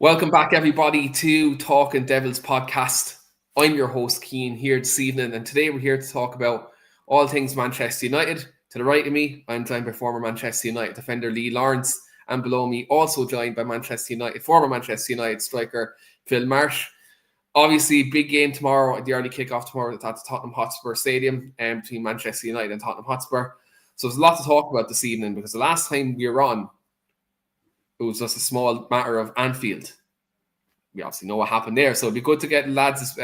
Welcome back, everybody, to Talking Devils podcast. I'm your host, Keane, here this evening, and today we're here to talk about all things Manchester United. To the right of me, I'm joined by former Manchester United defender Lee Lawrence, and below me, also joined by former Manchester United striker Phil Marsh. Obviously, big game tomorrow, the early kickoff tomorrow at the Tottenham Hotspur Stadium between Manchester United and Tottenham Hotspur. So there's a lot to talk about this evening because the last time we were on, it was just a small matter of Anfield. We obviously know what happened there, so it'd be good to get lads'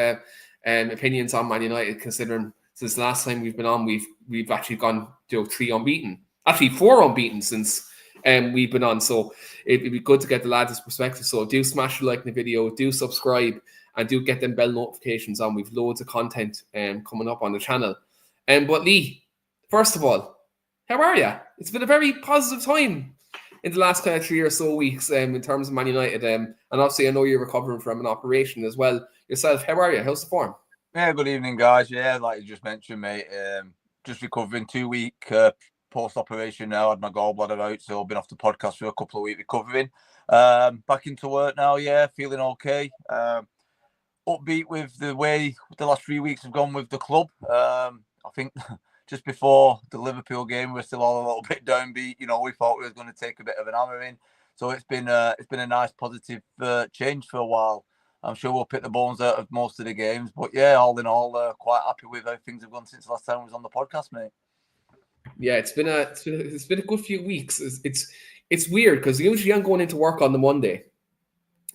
opinions on Man United. Considering since the last time we've been on, we've actually gone 3 unbeaten, actually 4 unbeaten since we've been on. So it'd be good to get the lads' perspective. So do smash the like in the video, do subscribe, and do get them bell notifications on. We've loads of content coming up on the channel. But Lee, first of all, how are you? It's been a very positive time in the last kind of 3 or so weeks in terms of Man United. And obviously, I know you're recovering from an operation as well yourself. How are you? How's the form? Yeah, good evening, guys. Yeah, like you just mentioned, mate, just recovering 2-week post-operation now. I had my gallbladder out, so I've been off the podcast for a couple of weeks recovering. Back into work now, yeah, feeling okay. Upbeat with the way the last 3 weeks have gone with the club. I think just before the Liverpool game, we were still all a little bit downbeat. You know, we thought we were going to take a bit of an hammering. So it's been a nice positive change for a while. I'm sure we'll pick the bones out of most of the games, but yeah, all in all, quite happy with how things have gone since the last time I was on the podcast, mate. Yeah, it's been a good few weeks. It's weird because usually I'm going into work on the Monday,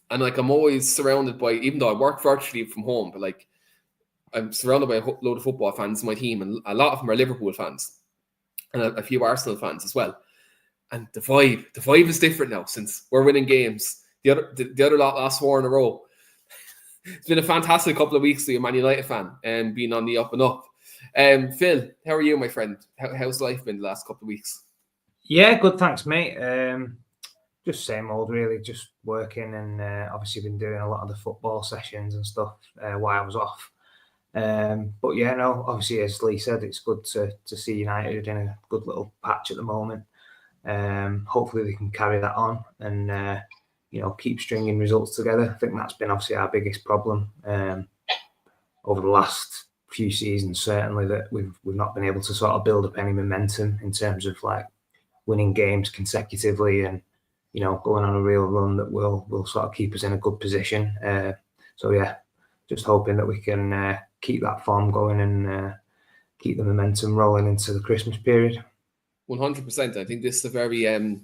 and like I'm always surrounded by, even though I work virtually from home, but like I'm surrounded by a load of football fans in my team, and a lot of them are Liverpool fans, and a few Arsenal fans as well. And the vibe is different now since we're winning games. The other lot lost 4 in a row. It's been a fantastic couple of weeks to be a Man United fan and being on the up and up. Phil, how are you, my friend? How's life been the last couple of weeks? Yeah, good, thanks, mate. Just same old, really. Just working and obviously been doing a lot of the football sessions and stuff while I was off. But yeah, no, obviously, as Lee said, it's good to see United in a good little patch at the moment. Hopefully, we can carry that on and keep stringing results together. I think that's been obviously our biggest problem over the last few seasons. Certainly, that we've not been able to sort of build up any momentum in terms of like winning games consecutively and going on a real run that will sort of keep us in a good position. So yeah, just hoping that we can keep that form going and keep the momentum rolling into the Christmas period. 100%. I think this is a very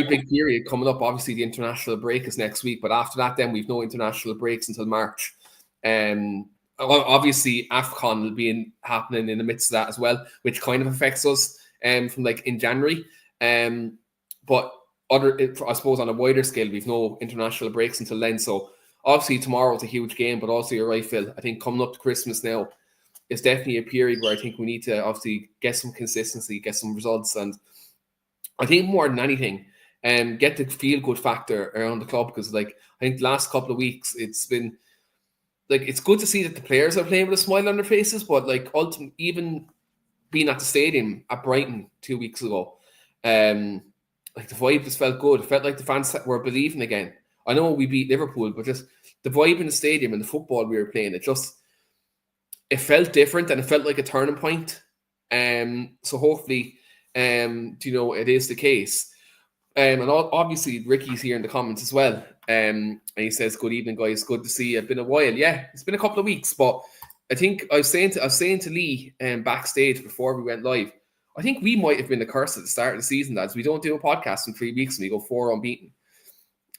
big period coming up. Obviously, the international break is next week, but after that, then we've no international breaks until March. Obviously, AFCON will be happening in the midst of that as well, which kind of affects us from like in January. But I suppose on a wider scale, we've no international breaks until then. So obviously tomorrow is a huge game, but also you're right, Phil. I think coming up to Christmas now is definitely a period where I think we need to obviously get some consistency, get some results, and I think more than anything, get the feel-good factor around the club, because like I think the last couple of weeks it's been like it's good to see that the players are playing with a smile on their faces, but like ultimately, even being at the stadium at Brighton 2 weeks ago, like the vibe just felt good. It felt like the fans were believing again. I know we beat Liverpool, but just the vibe in the stadium and the football we were playing, it felt different and it felt like a turning point. So hopefully, it is the case. And obviously Ricky's here in the comments as well. And he says, "Good evening, guys. Good to see you. It's been a while." Yeah, it's been a couple of weeks, but I think I was saying to Lee backstage before we went live, I think we might have been the curse at the start of the season, lads. We don't do a podcast in 3 weeks and we go 4 unbeaten.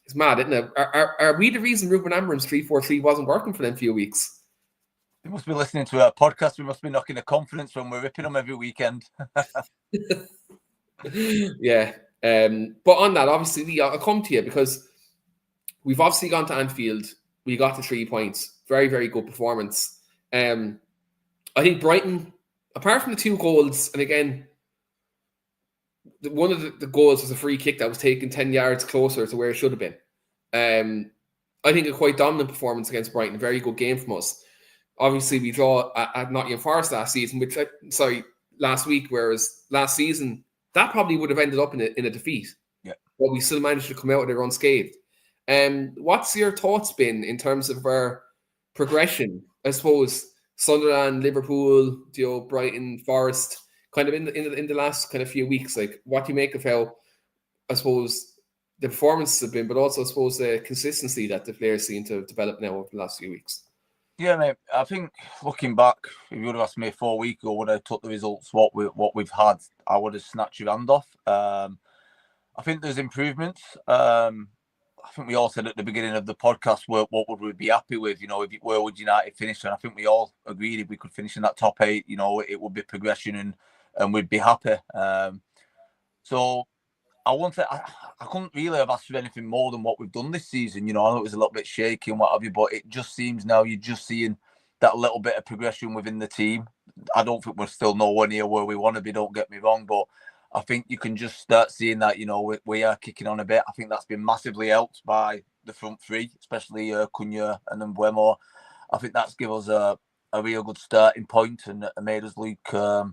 It's mad, isn't it? Are we the reason Ruben Amorim's 3-4-3 wasn't working for them few weeks? We must be listening to our podcast. We must be knocking the confidence when we're ripping them every weekend. Yeah. But on that, obviously, Lee, I'll come to you because we've obviously gone to Anfield. We got the 3 points. Very, very good performance. I think Brighton, apart from the 2 goals, and again, one of the goals was a free kick that was taken 10 yards closer to where it should have been. I think a quite dominant performance against Brighton. A very good game from us. Obviously, we draw at Nottingham Forest last week, whereas last season, that probably would have ended up in a defeat. Yeah. But we still managed to come out of there unscathed. What's your thoughts been in terms of our progression? I suppose Sunderland, Liverpool, Brighton, Forest, kind of in the last kind of few weeks. Like, what do you make of how, I suppose, the performances have been, but also I suppose the consistency that the players seem to develop now over the last few weeks? Yeah, mate. I think looking back, if you would have asked me 4 weeks ago, would I took the results what we've had, I would have snatched your hand off. I think there's improvements. I think we all said at the beginning of the podcast, what would we be happy with? Where would United finish? And I think we all agreed if we could finish in that top 8, it would be progression and we'd be happy. So I couldn't really have asked for anything more than what we've done this season. I know it was a little bit shaky and what have you, but it just seems now you're just seeing that little bit of progression within the team. I don't think we're still nowhere near where we want to be, don't get me wrong, but I think you can just start seeing that, we are kicking on a bit. I think that's been massively helped by the front three, especially Cunha and then Mbeumo. I think that's given us a real good starting point and made us look a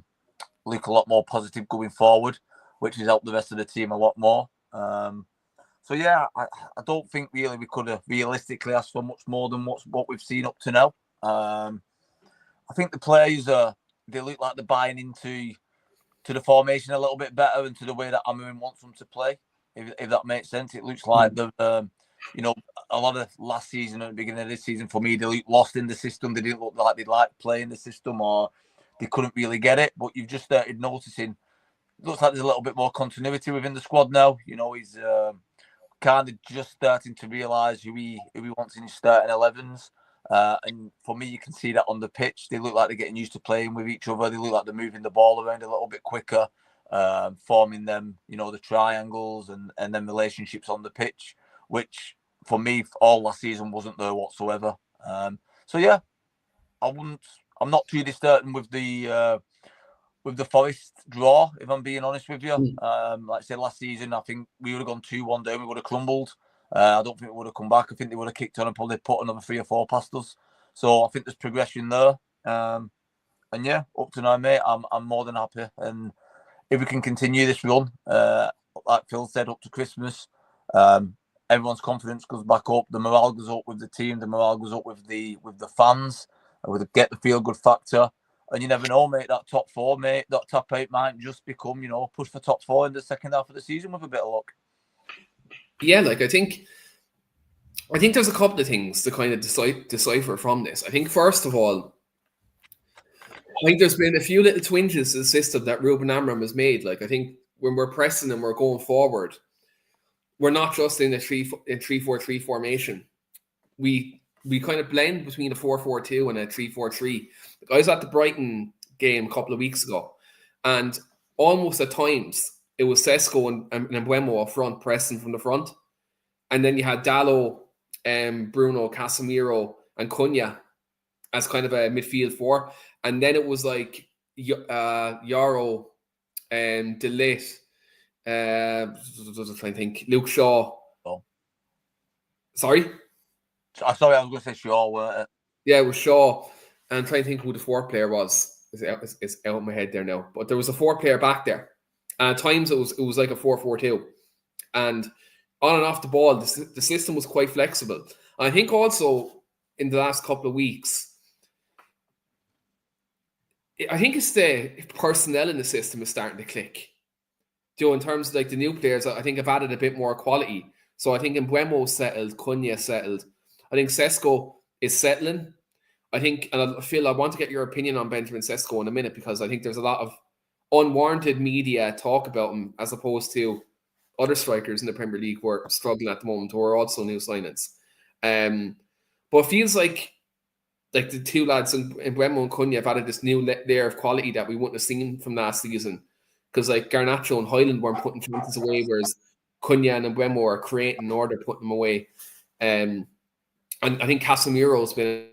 lot more positive going forward, which has helped the rest of the team a lot more. So yeah, I don't think really we could have realistically asked for much more than what we've seen up to now. I think the players they look like they're buying into the formation a little bit better and to the way that Amorim wants them to play, if that makes sense. It looks like the a lot of last season and the beginning of this season for me, they looked lost in the system. They didn't look like they liked playing the system or they couldn't really get it. But you've just started noticing. Looks like there's a little bit more continuity within the squad now. He's kind of just starting to realise who he wants in his starting 11s. And for me, you can see that on the pitch. They look like they're getting used to playing with each other. They look like they're moving the ball around a little bit quicker, forming them, the triangles and then relationships on the pitch, which for me, all last season wasn't there whatsoever. So yeah, I'm not too discerning with the Forest draw, if I'm being honest with you. Like I said, last season, I think we would have gone 2-1 down. We would have crumbled. I don't think we would have come back. I think they would have kicked on and probably put another 3 or 4 past us. So I think there's progression there. And yeah, up to now, mate, I'm more than happy. And if we can continue this run, like Phil said, up to Christmas, everyone's confidence goes back up. The morale goes up with the team. The morale goes up with the fans. With get the feel good factor. And you never know, mate, that top 4, mate, that top 8 might just become, push for top 4 in the second half of the season with a bit of luck. Yeah, like I think there's a couple of things to kind of decipher from this. I think first of all, I think there's been a few little twinges to the system that Ruben Amorim has made. Like I think when we're pressing and we're going forward, we're not just in a 3-4-3 formation. We kind of blend between a 4-4-2 and a 3-4-3. I was at the Brighton game a couple of weeks ago, and almost at times it was Sesko and Mbeumo up front pressing from the front, and then you had Dalot, Bruno, Casemiro, and Cunha as kind of a midfield 4, and then it was like Yaro, De Ligt, I'm trying to think, Luke Shaw. Oh. Sorry, I was going to say Shaw, weren't it? Yeah, it was Shaw. And I'm trying to think who the 4th player was. It's out of my head there now. But there was a 4th player back there. And at times it was like a 4-4-2. And on and off the ball, the system was quite flexible. And I think also in the last couple of weeks, I think it's the personnel in the system is starting to click. In terms of like the new players, I think have added a bit more quality. So I think Mbeumo settled, Cunha settled. I think Sesko is settling. I think, and Phil, I want to get your opinion on Benjamin Sesko in a minute because I think there's a lot of unwarranted media talk about him as opposed to other strikers in the Premier League who are struggling at the moment who are also new signings. But it feels like the two lads in Mbeumo and Cunha have added this new layer of quality that we wouldn't have seen from last season because like Garnacho and Highland weren't putting chances away, whereas Cunha and Mbeumo are creating in order putting them away. And I think Casemiro's been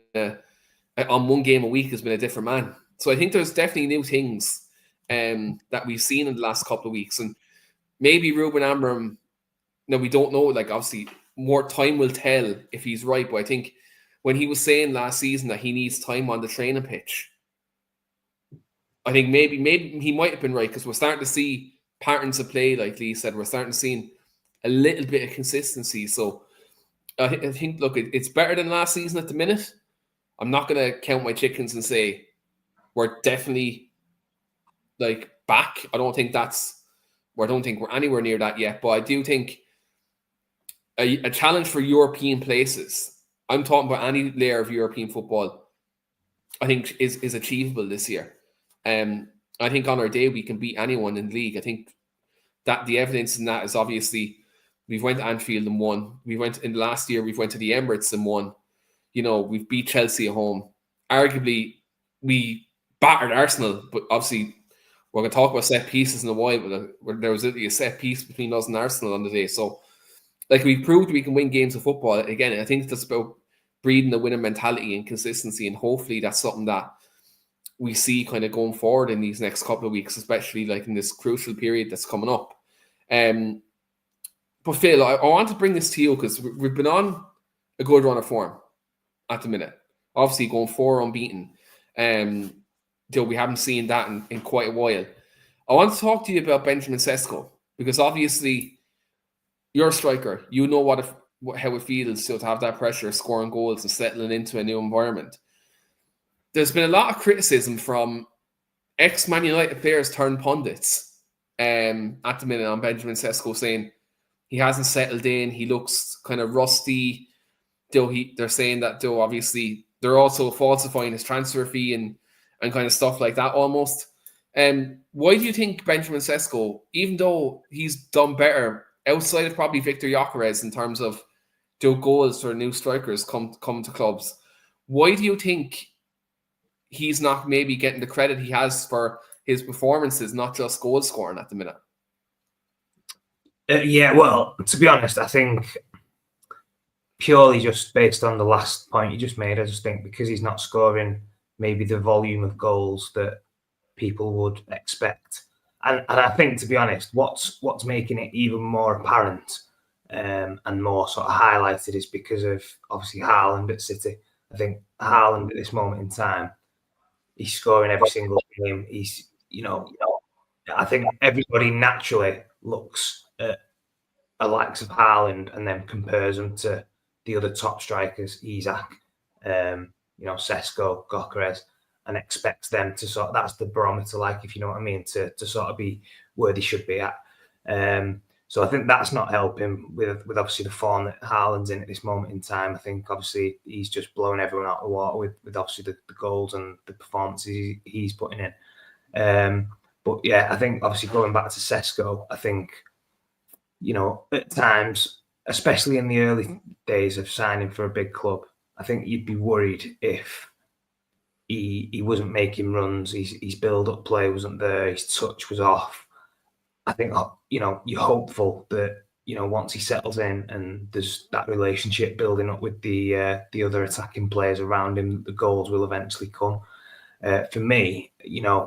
on one game a week has been a different man. So I think there's definitely new things that we've seen in the last couple of weeks. And maybe Ruben Amorim, we don't know, like obviously more time will tell if he's right. But I think when he was saying last season that he needs time on the training pitch, I think maybe he might have been right because we're starting to see patterns of play, like Lee said. We're starting to see a little bit of consistency. So I think, look, it's better than last season at the minute. I'm not going to count my chickens and say we're definitely like back. I don't think we're anywhere near that yet. But I do think a challenge for European places, I'm talking about any layer of European football, I think is achievable this year. I think on our day we can beat anyone in the league. I think that the evidence in that is obviously we've went to Anfield and won. We went in the last year, we've went to the Emirates and won. You know, we've beat Chelsea at home. Arguably, we battered Arsenal, but obviously we're going to talk about set pieces in a while, but there was literally a set piece between us and Arsenal on the day. So, like, we proved we can win games of football. Again, I think that's about breeding the winning mentality and consistency, and hopefully that's something that we see kind of going forward in these next couple of weeks, especially like in this crucial period that's coming up. But Phil, I want to bring this to you because we've been on a good run of form at the minute. Obviously going 4 unbeaten. We haven't seen that in quite a while. I want to talk to you about Benjamin Sesko because obviously you're a striker. You know how it feels to have that pressure of scoring goals and settling into a new environment. There's been a lot of criticism from ex-Man United players turned pundits at the minute on Benjamin Sesko, saying he hasn't settled in, he looks kind of rusty. They're saying that obviously they're also falsifying his transfer fee and kind of stuff like that almost. Why do you think Benjamin Sesko, even though he's done better outside of probably Victor Gyökeres in terms of goals for new strikers come to clubs, why do you think he's not maybe getting the credit he has for his performances, not just goal scoring at the minute? Well, to be honest, I think purely just based on the last point you just made, I just think because he's not scoring maybe the volume of goals that people would expect. And I think, to be honest, what's making it even more apparent and more sort of highlighted is because of obviously Haaland at City. I think Haaland at this moment in time, he's scoring every single game. He's, I think everybody naturally looks at the likes of Haaland and then compares them to the other top strikers, Isak, Sesko, Gyökeres, and expects them to sort of, that's the barometer, like, if you know what I mean, to sort of be where they should be at. So I think that's not helping with obviously the form that Haaland's in at this moment in time. I think obviously he's just blowing everyone out of the water with obviously the goals and the performances he's putting in. But yeah, I think obviously going back to Sesko, I think, at times, especially in the early days of signing for a big club, I think you'd be worried if he wasn't making runs, his build-up play wasn't there, his touch was off. I think, you're hopeful that, once he settles in and there's that relationship building up with the other attacking players around him, the goals will eventually come. For me,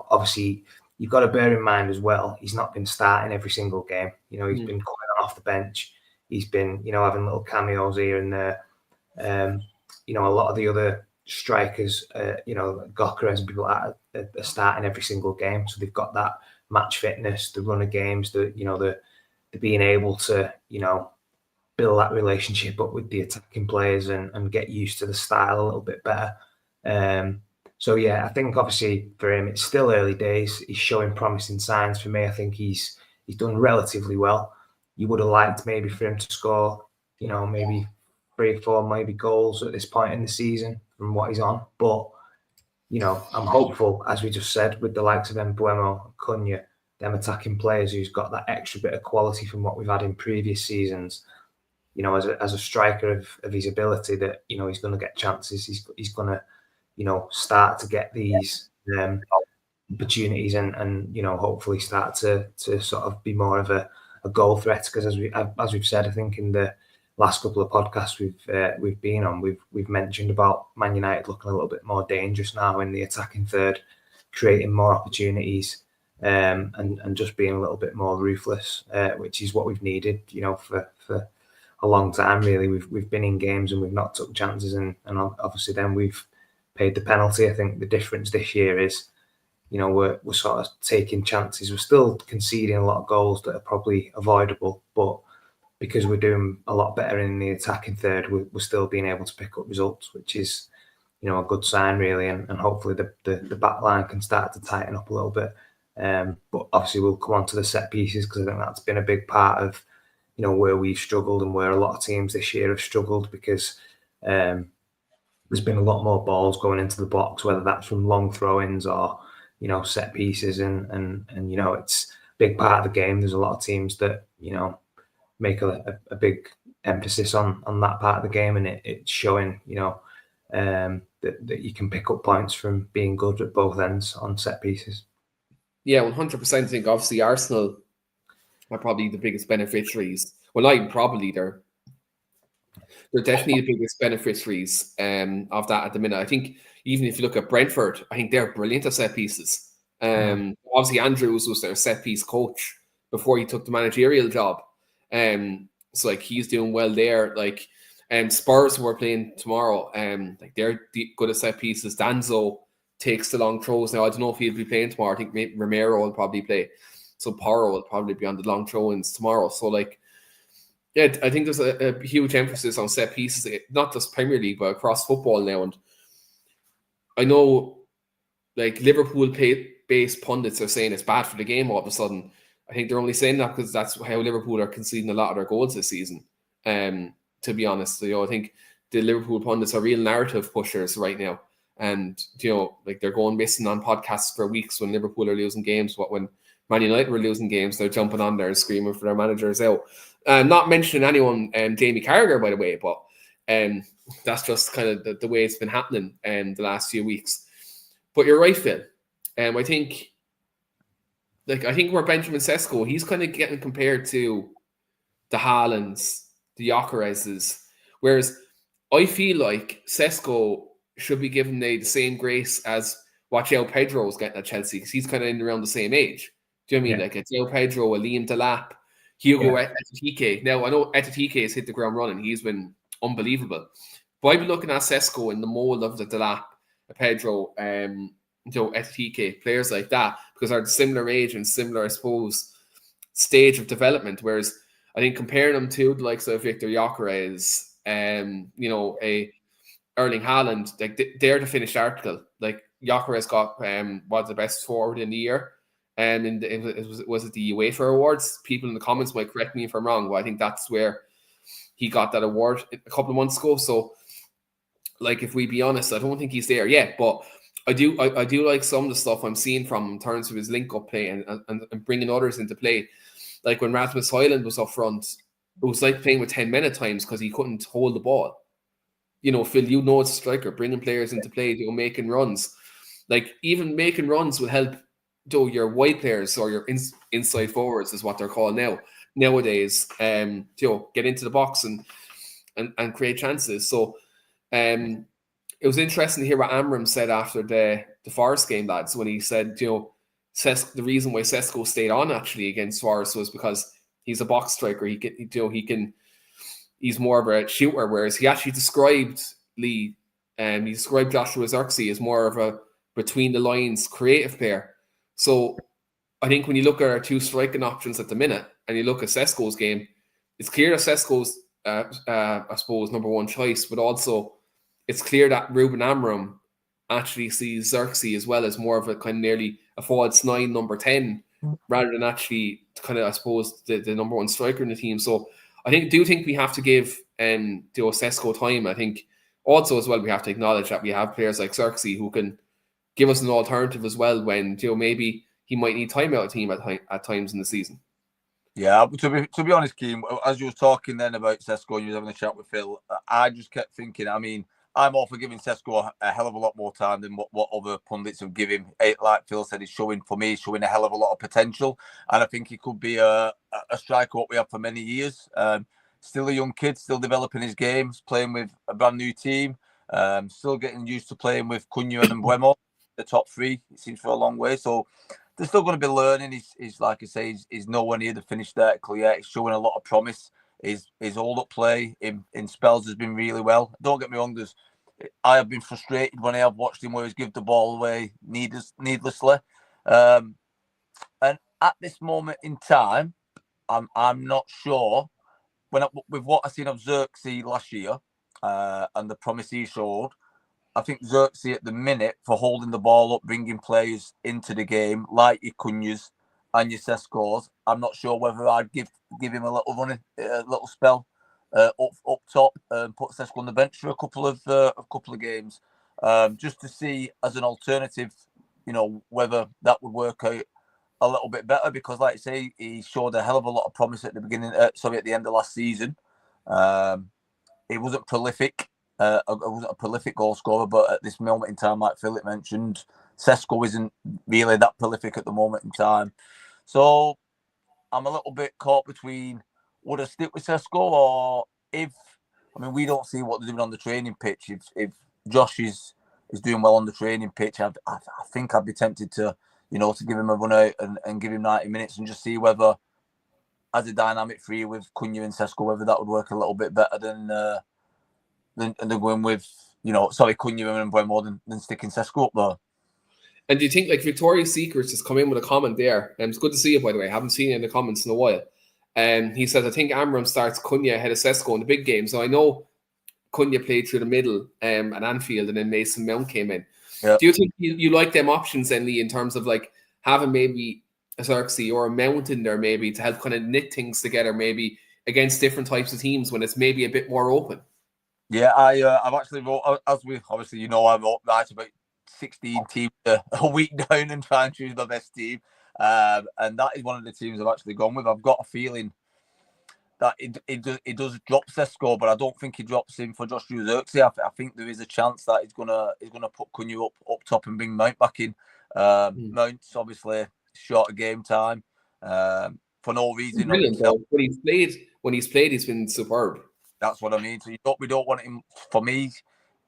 obviously, you've got to bear in mind as well, he's not been starting every single game. He's been coming off the bench. He's been, having little cameos here and there. A lot of the other strikers, Gyökeres and people like that are starting every single game. So they've got that match fitness, the run of games, the being able to, build that relationship up with the attacking players and get used to the style a little bit better. So yeah, I think obviously for him, it's still early days. He's showing promising signs for me. I think he's done relatively well. You would have liked maybe for him to score, maybe 3 or 4 maybe goals at this point in the season from what he's on. But, I'm hopeful, as we just said, with the likes of Mbeumo, Cunha, them attacking players who's got that extra bit of quality from what we've had in previous seasons, as a striker of his ability that, he's going to get chances. He's going to, start to get these opportunities and hopefully start to sort of be more of a goal threat. Because as we've said, I think in the last couple of podcasts we've been on, we've mentioned about Man United looking a little bit more dangerous now in the attacking third, creating more opportunities and just being a little bit more ruthless, which is what we've needed, for a long time really. We've been in games and we've not took chances and obviously then we've paid the penalty. I think the difference this year is, we're sort of taking chances. We're still conceding a lot of goals that are probably avoidable, but because we're doing a lot better in the attacking third, we're still being able to pick up results, which is, a good sign really, and hopefully the back line can start to tighten up a little bit. But obviously we'll come on to the set pieces, because I think that's been a big part of, where we've struggled and where a lot of teams this year have struggled, because there's been a lot more balls going into the box, whether that's from long throw-ins or, set pieces, and it's a big part of the game. There's a lot of teams that, make a big emphasis on that part of the game, and it's showing, that you can pick up points from being good at both ends on set pieces. Yeah, 100%. I think obviously Arsenal are probably the biggest beneficiaries. Well, not even probably, they're definitely the biggest beneficiaries of that at the minute. I think even if you look at Brentford, I think they're brilliant at set pieces. Obviously Andrews was their set piece coach before he took the managerial job. So like he's doing well there. Like Spurs, who are playing tomorrow, like they're good at set pieces. Danzo takes the long throws. Now I don't know if he'll be playing tomorrow. I think maybe Romero will probably play. So Porro will probably be on the long throw-ins tomorrow. So like, yeah, I think there's a huge emphasis on set pieces, not just Premier League, but across football now. And I know like Liverpool-based pundits are saying it's bad for the game all of a sudden. I think they're only saying that because that's how Liverpool are conceding a lot of their goals this season. To be honest, I think the Liverpool pundits are real narrative pushers right now, and like they're going missing on podcasts for weeks when Liverpool are losing games. But when Man United were losing games, they're jumping on there and screaming for their managers out. Not mentioning anyone, Jamie Carragher, by the way, but that's just kind of the way it's been happening the last few weeks. But you're right, Phil. I think where Benjamin Sesko, he's kind of getting compared to the Haalands, the Gyökereses, whereas I feel like Sesko should be given the same grace as what João Pedro was getting at Chelsea, because he's kind of in around the same age. Do you know what I mean? Like a João Pedro, a Liam Delap, Hugo Ekitike. Now, I know Ekitike has hit the ground running. He's been unbelievable. But I've been looking at Sesko in the mold of the Delap, Pedro, Ekitike, players like that, because they're similar age and similar, I suppose, stage of development. Whereas I think comparing them to the likes of Victor Gyökeres, a Erling Haaland, like they're the finished article. Like Gyökeres got was the best forward in the year, and was it the UEFA awards? People in the comments might correct me if I'm wrong, but I think that's where he got that award a couple of months ago. So, like, if we be honest, I don't think he's there yet, but I do like some of the stuff I'm seeing from him in terms of his link-up play and bringing others into play. Like when Rasmus Højlund was up front, it was like playing with 10 men at times because he couldn't hold the ball. Phil, it's a striker, bringing players into play, making runs. Like, even making runs will help your wide players, or your inside forwards is what they're called nowadays, get into the box and create chances. So it was interesting to hear what Amorim said after the Forest game, lads, when he said, the reason why Sesko stayed on actually against Forest was because he's a box striker. He's more of a shooter, whereas he actually described he described Joshua Zirkzee as more of a between the lines creative player. So I think when you look at our two striking options at the minute and you look at Sesko's game, it's clear that Sesko's I suppose number one choice, but also it's clear that Ruben Amorim actually sees Zirkzee as well as more of a kind of nearly a false 9, number 10, rather than actually kind of, I suppose, the number one striker in the team. So I do think we have to give Sesko time. I think also as well we have to acknowledge that we have players like Zirkzee who can give us an alternative as well when maybe he might need time out of the team at times in the season. Yeah, to be honest, Keane, as you were talking then about Sesko and you were having a chat with Phil, I just kept thinking, I mean, I'm all for giving Sesko a hell of a lot more time than what other pundits have given him. Like Phil said, he's showing a hell of a lot of potential. And I think he could be a striker what we have for many years. Still a young kid, still developing his games, playing with a brand new team, still getting used to playing with Cunha and Mbeumo, the top three, it seems, for a long way. So they're still going to be learning. He's like I say, he's nowhere near the finished article yet. He's showing a lot of promise. His hold-up play in spells has been really well. Don't get me wrong, I have been frustrated when I have watched him where he's give the ball away needlessly. And at this moment in time, I'm not sure with what I seen of Xerxes last year and the promise he showed, I think Xerxes at the minute for holding the ball up, bringing players into the game like your Cunhas and your Seskos. I'm not sure whether I'd give him a little running, a little spell up top and put Sesko on the bench for a couple of games, just to see as an alternative, whether that would work out a little bit better, because like I say, he showed a hell of a lot of promise at the end of last season. He wasn't prolific. I wasn't a prolific goal scorer, but at this moment in time, like Philip mentioned, Sesko isn't really that prolific at the moment in time. So I'm a little bit caught between would I stick with Sesko, or we don't see what they're doing on the training pitch. If Josh is doing well on the training pitch, I think I'd be tempted to give him a run out and give him 90 minutes and just see whether, as a dynamic three with Cunha and Sesko, whether that would work a little bit better than going with, Cunha and Bremo than sticking Sesko up there. And do you think, like, Victoria's Secrets has come in with a comment there? It's good to see you, by the way. I haven't seen it in the comments in a while. He says, I think Amorim starts Cunha ahead of Sesko in the big game. So I know Cunha played through the middle at Anfield, and then Mason Mount came in. Yep. Do you think you like them options then, Lee, in terms of like having maybe a Xerxes or a Mount in there maybe to help kind of knit things together maybe against different types of teams when it's maybe a bit more open? Yeah, I've actually wrote, as we obviously I wrote about 16 teams a week down and try and choose my best team, and that is one of the teams I've actually gone with. I've got a feeling that it does drop Sesko, but I don't think he drops him for Joshua Xerxes. I think there is a chance that he's gonna put Cunha up top and bring Mount back in. Mount's obviously short of game time for no reason. Brilliant, though. When he's played, he's been superb. That's what I mean. So we don't want him. For me,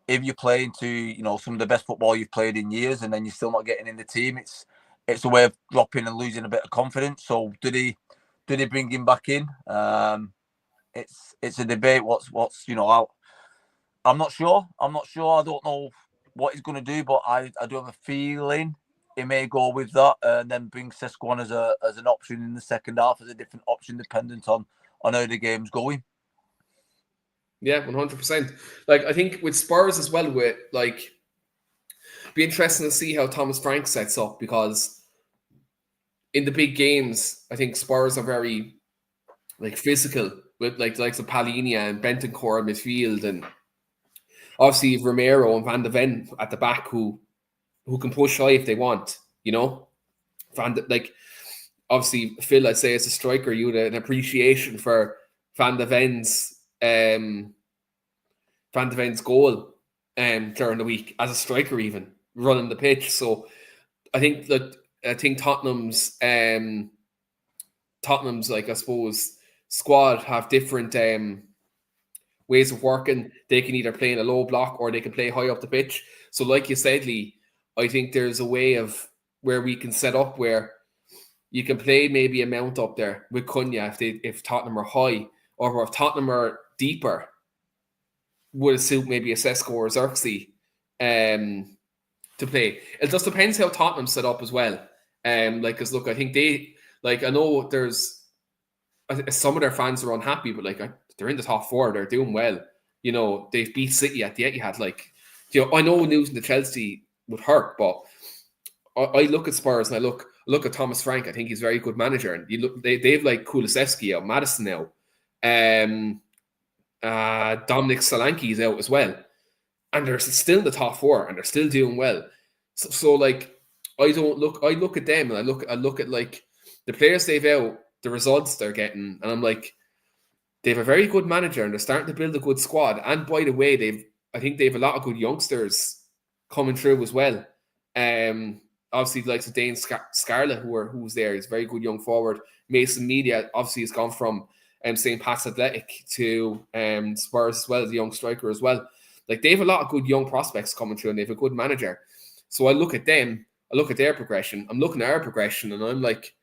if you're playing to some of the best football you've played in years, and then you're still not getting in the team, it's a way of dropping and losing a bit of confidence. So did he bring him back in? It's a debate. I'm not sure. I don't know what he's going to do, but I do have a feeling he may go with that and then bring Sesko on as an option in the second half, as a different option, dependent on how the game's going. Yeah, 100%. Like, I think with Spurs as well, with like, be interesting to see how Thomas Frank sets up, because in the big games, I think Spurs are very like physical with like the likes of Palhinha and Bentancur in midfield, and obviously Romero and Van de Ven at the back who can push high if they want. Obviously Phil, I'd say as a striker, you had an appreciation for Van de Ven's goal during the week as a striker, even running the pitch. So I think Tottenham's like, I suppose, squad have different ways of working. They can either play in a low block or they can play high up the pitch. So like you said, Lee, I think there's a way of where we can set up where you can play maybe a Mount up there with Cunha if Tottenham are high, or if Tottenham are deeper, would suit maybe a Sesko or a Xerxes to play. It just depends how Tottenham's set up as well. Because look, I think I know there's some of their fans are unhappy, but they're in the top four, they're doing well. They've beat City at the Etihad. I know losing to Chelsea would hurt, but I look at Spurs and I look at Thomas Frank. I think he's a very good manager, and they've like Kulusevski out, Maddison now, Dominic Solanke's out as well, and they're still in the top four and they're still doing well. So I look at them and I look at like the players they've out, the results they're getting, and I'm like, they have a very good manager and they're starting to build a good squad. And by the way, I think they have a lot of good youngsters coming through as well. Obviously, the likes of Dane Scarlett, who's there, he's a very good young forward. Mason Media obviously has gone from St. Pat's Athletic to Spurs as well, as a young striker as well. Like, they have a lot of good young prospects coming through, and they have a good manager. So I look at them, I look at their progression, I'm looking at our progression, and I'm like,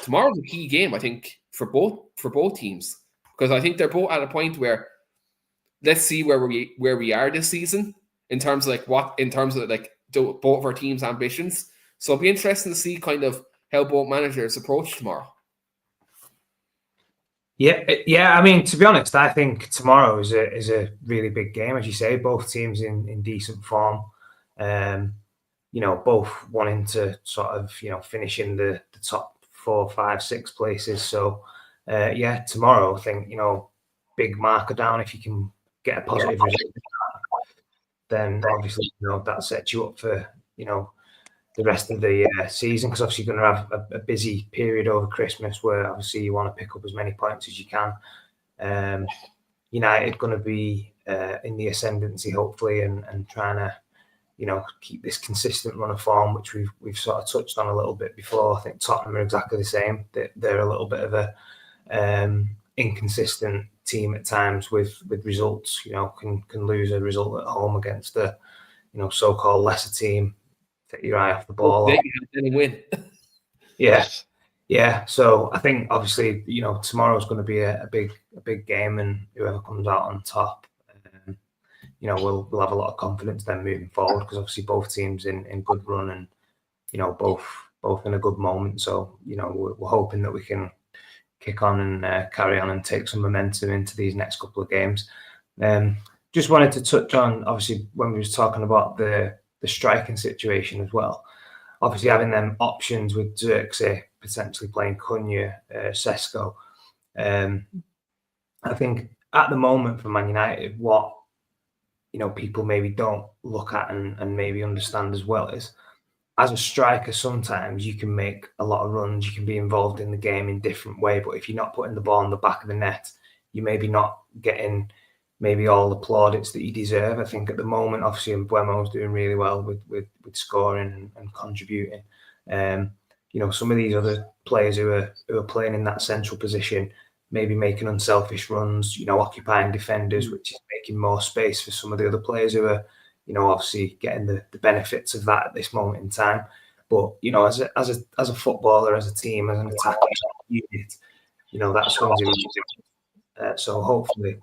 tomorrow's a key game, I think, for both teams, because I think they're both at a point where, let's see where we are this season in terms of both of our teams' ambitions. So it'll be interesting to see kind of how both managers approach tomorrow. Yeah. I mean, to be honest, I think tomorrow is a really big game, as you say. Both teams in decent form. Both wanting to sort of finish in the top 4, 5, 6 places. So tomorrow I think big marker down if you can get a positive result. Then obviously that sets you up for the rest of the season, because obviously you're going to have a busy period over Christmas where obviously you want to pick up as many points as you can. United going to be in the ascendancy hopefully, and trying to keep this consistent run of form, which we've sort of touched on a little bit before. I think Tottenham are exactly the same. They're a little bit of a inconsistent team at times with results. Can lose a result at home against a so-called lesser team. Take your eye off the ball. Then win. Yeah. So I think obviously tomorrow's going to be a big game, and whoever comes out on top, we'll have a lot of confidence then moving forward, because obviously both teams in good run, and both in a good moment. So we're hoping that we can kick on and carry on and take some momentum into these next couple of games. Just wanted to touch on, obviously, when we was talking about the striking situation as well. Obviously, having them options with Xerxes potentially playing Cunha, Sesko. I think at the moment for Man United, what people maybe don't look at and maybe understand as well is, as a striker, sometimes you can make a lot of runs, you can be involved in the game in different way, but if you're not putting the ball on the back of the net, you maybe not getting maybe all the plaudits that you deserve. I think at the moment, obviously, Mbeumo's doing really well with scoring and contributing. Some of these other players who are playing in that central position, maybe making unselfish runs, occupying defenders, which is making more space for some of the other players who are, obviously getting the benefits of that at this moment in time. But as a footballer, as a team, as an attacking unit, that swings in. So hopefully,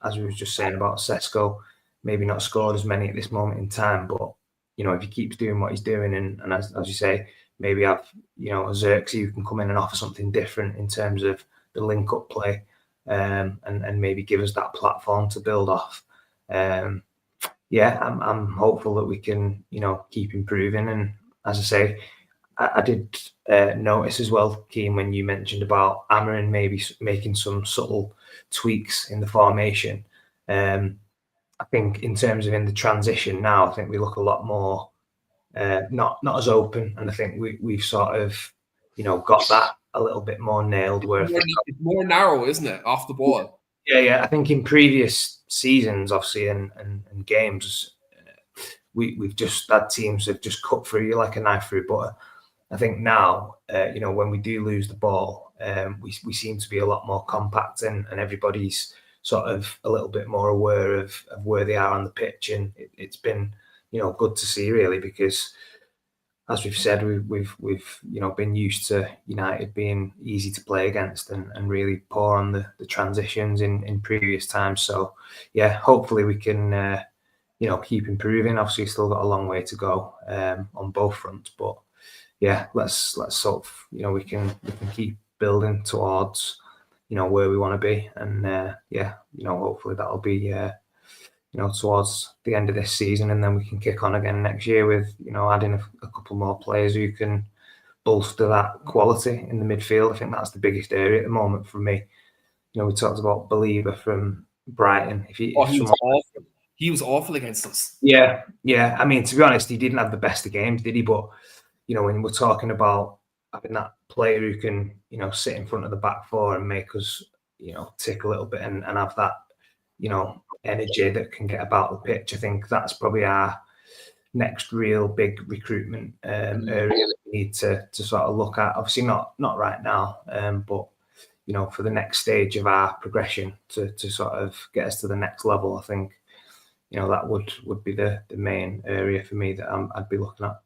as we were just saying about Sesko, maybe not scored as many at this moment in time, but if he keeps doing what he's doing, and as you say, maybe have a Xerxes who can come in and offer something different in terms of the link-up play, and maybe give us that platform to build off. I'm hopeful that we can keep improving, and as I say, I did notice as well, Keane, when you mentioned about Amorim maybe making some subtle tweaks in the formation. I think in terms of in the transition now, I think we look a lot more not as open, and I think we've sort of got that a little bit more nailed. Where it's more narrow, isn't it, off the ball? Yeah. I think in previous seasons, obviously, and games, we've just had teams have just cut through you like a knife through butter. I think now, when we do lose the ball, we seem to be a lot more compact, and everybody's sort of a little bit more aware of where they are on the pitch, and it's been good to see, really, because as we've said, we've been used to United being easy to play against and really poor on the transitions in previous times. So yeah, hopefully we can keep improving. Obviously, still got a long way to go on both fronts, but yeah, let's sort of we can keep building towards where we want to be, and hopefully that'll be towards the end of this season, and then we can kick on again next year with adding a couple more players who can bolster that quality in the midfield. I think that's the biggest area at the moment for me. We talked about Believer from Brighton. He was awful against us. Yeah. I mean, to be honest, he didn't have the best of games, did he? But when we're talking about having that player who can sit in front of the back four and make us tick a little bit and have that energy that can get about the pitch, I think that's probably our next real big recruitment area that we need to sort of look at. Obviously not right now, but for the next stage of our progression to sort of get us to the next level, I think that would be the main area for me that I'd be looking at.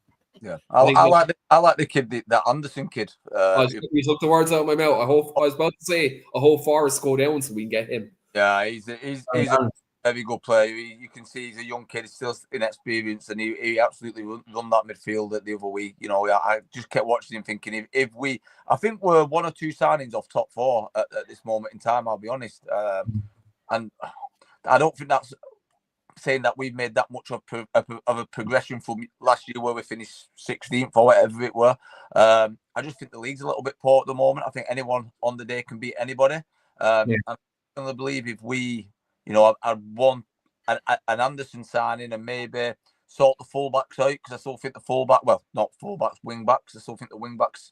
Yeah, I like the kid, that Anderson kid. You took the words out of my mouth. I was about to say, I hope Forrest go down so we can get him. Yeah, he's very good player. You can see he's a young kid, he's still inexperienced, and he absolutely run that midfield the other week. You know, I just kept watching him thinking, I think we're 1 or 2 signings off top 4 at this moment in time, I'll be honest. And I don't think that's saying that we've made that much of a progression from last year where we finished 16th or whatever it were. I just think the league's a little bit poor at the moment. I think anyone on the day can beat anybody. I firmly believe if we, you know, I'd want an Anderson signing and maybe sort the fullbacks out, because I still think not fullbacks, wing backs. I still think the wing backs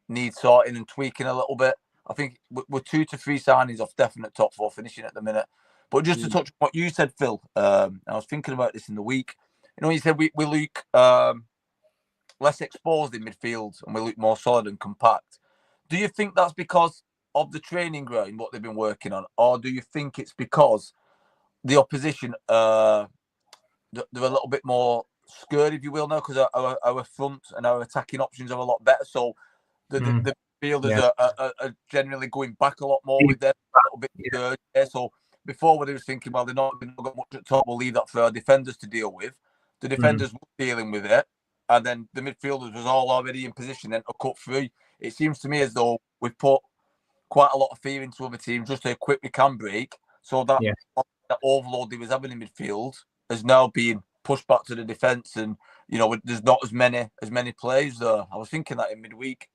need sorting and tweaking a little bit. I think we're 2 to 3 signings off definite top 4 finishing at the minute. But just to touch on what you said, Phil, I was thinking about this in the week. You know, you said we look less exposed in midfield and we look more solid and compact. Do you think that's because of the training ground, what they've been working on? Or do you think it's because the opposition, they're a little bit more scared, if you will, now, because our front and our attacking options are a lot better? So the midfielders are generally going back a lot more with them, a little bit scared. Yeah, so before we were thinking, well, they're not going to got much at top, we'll leave that for our defenders to deal with. The defenders were dealing with it, and then the midfielders was all already in position then to cut through. It seems to me as though we've put quite a lot of fear into other teams just how quick we can break, so that overload they was having in midfield is now being pushed back to the defence, and you know there's not as many players there. I was thinking that in midweek.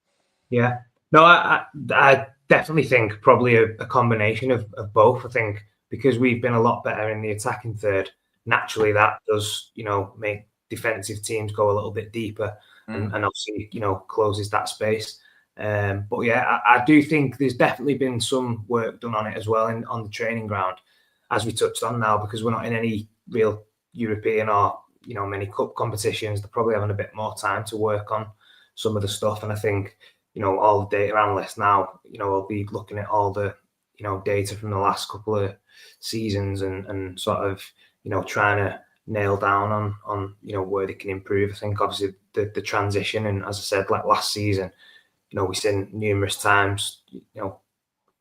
Yeah, no, I definitely think probably a combination of both. I think because we've been a lot better in the attacking third, naturally that does, you know, make defensive teams go a little bit deeper and obviously, you know, closes that space. But yeah, I do think there's definitely been some work done on it as well on the training ground, as we touched on now, because we're not in any real European or, you know, many cup competitions. They're probably having a bit more time to work on some of the stuff. And I think, you know, all the data analysts now, you know, will be looking at all the, you know, data from the last couple of seasons and sort of, you know, trying to nail down on you know, where they can improve. I think obviously the transition, and as I said, like last season, you know, we've seen numerous times, you know,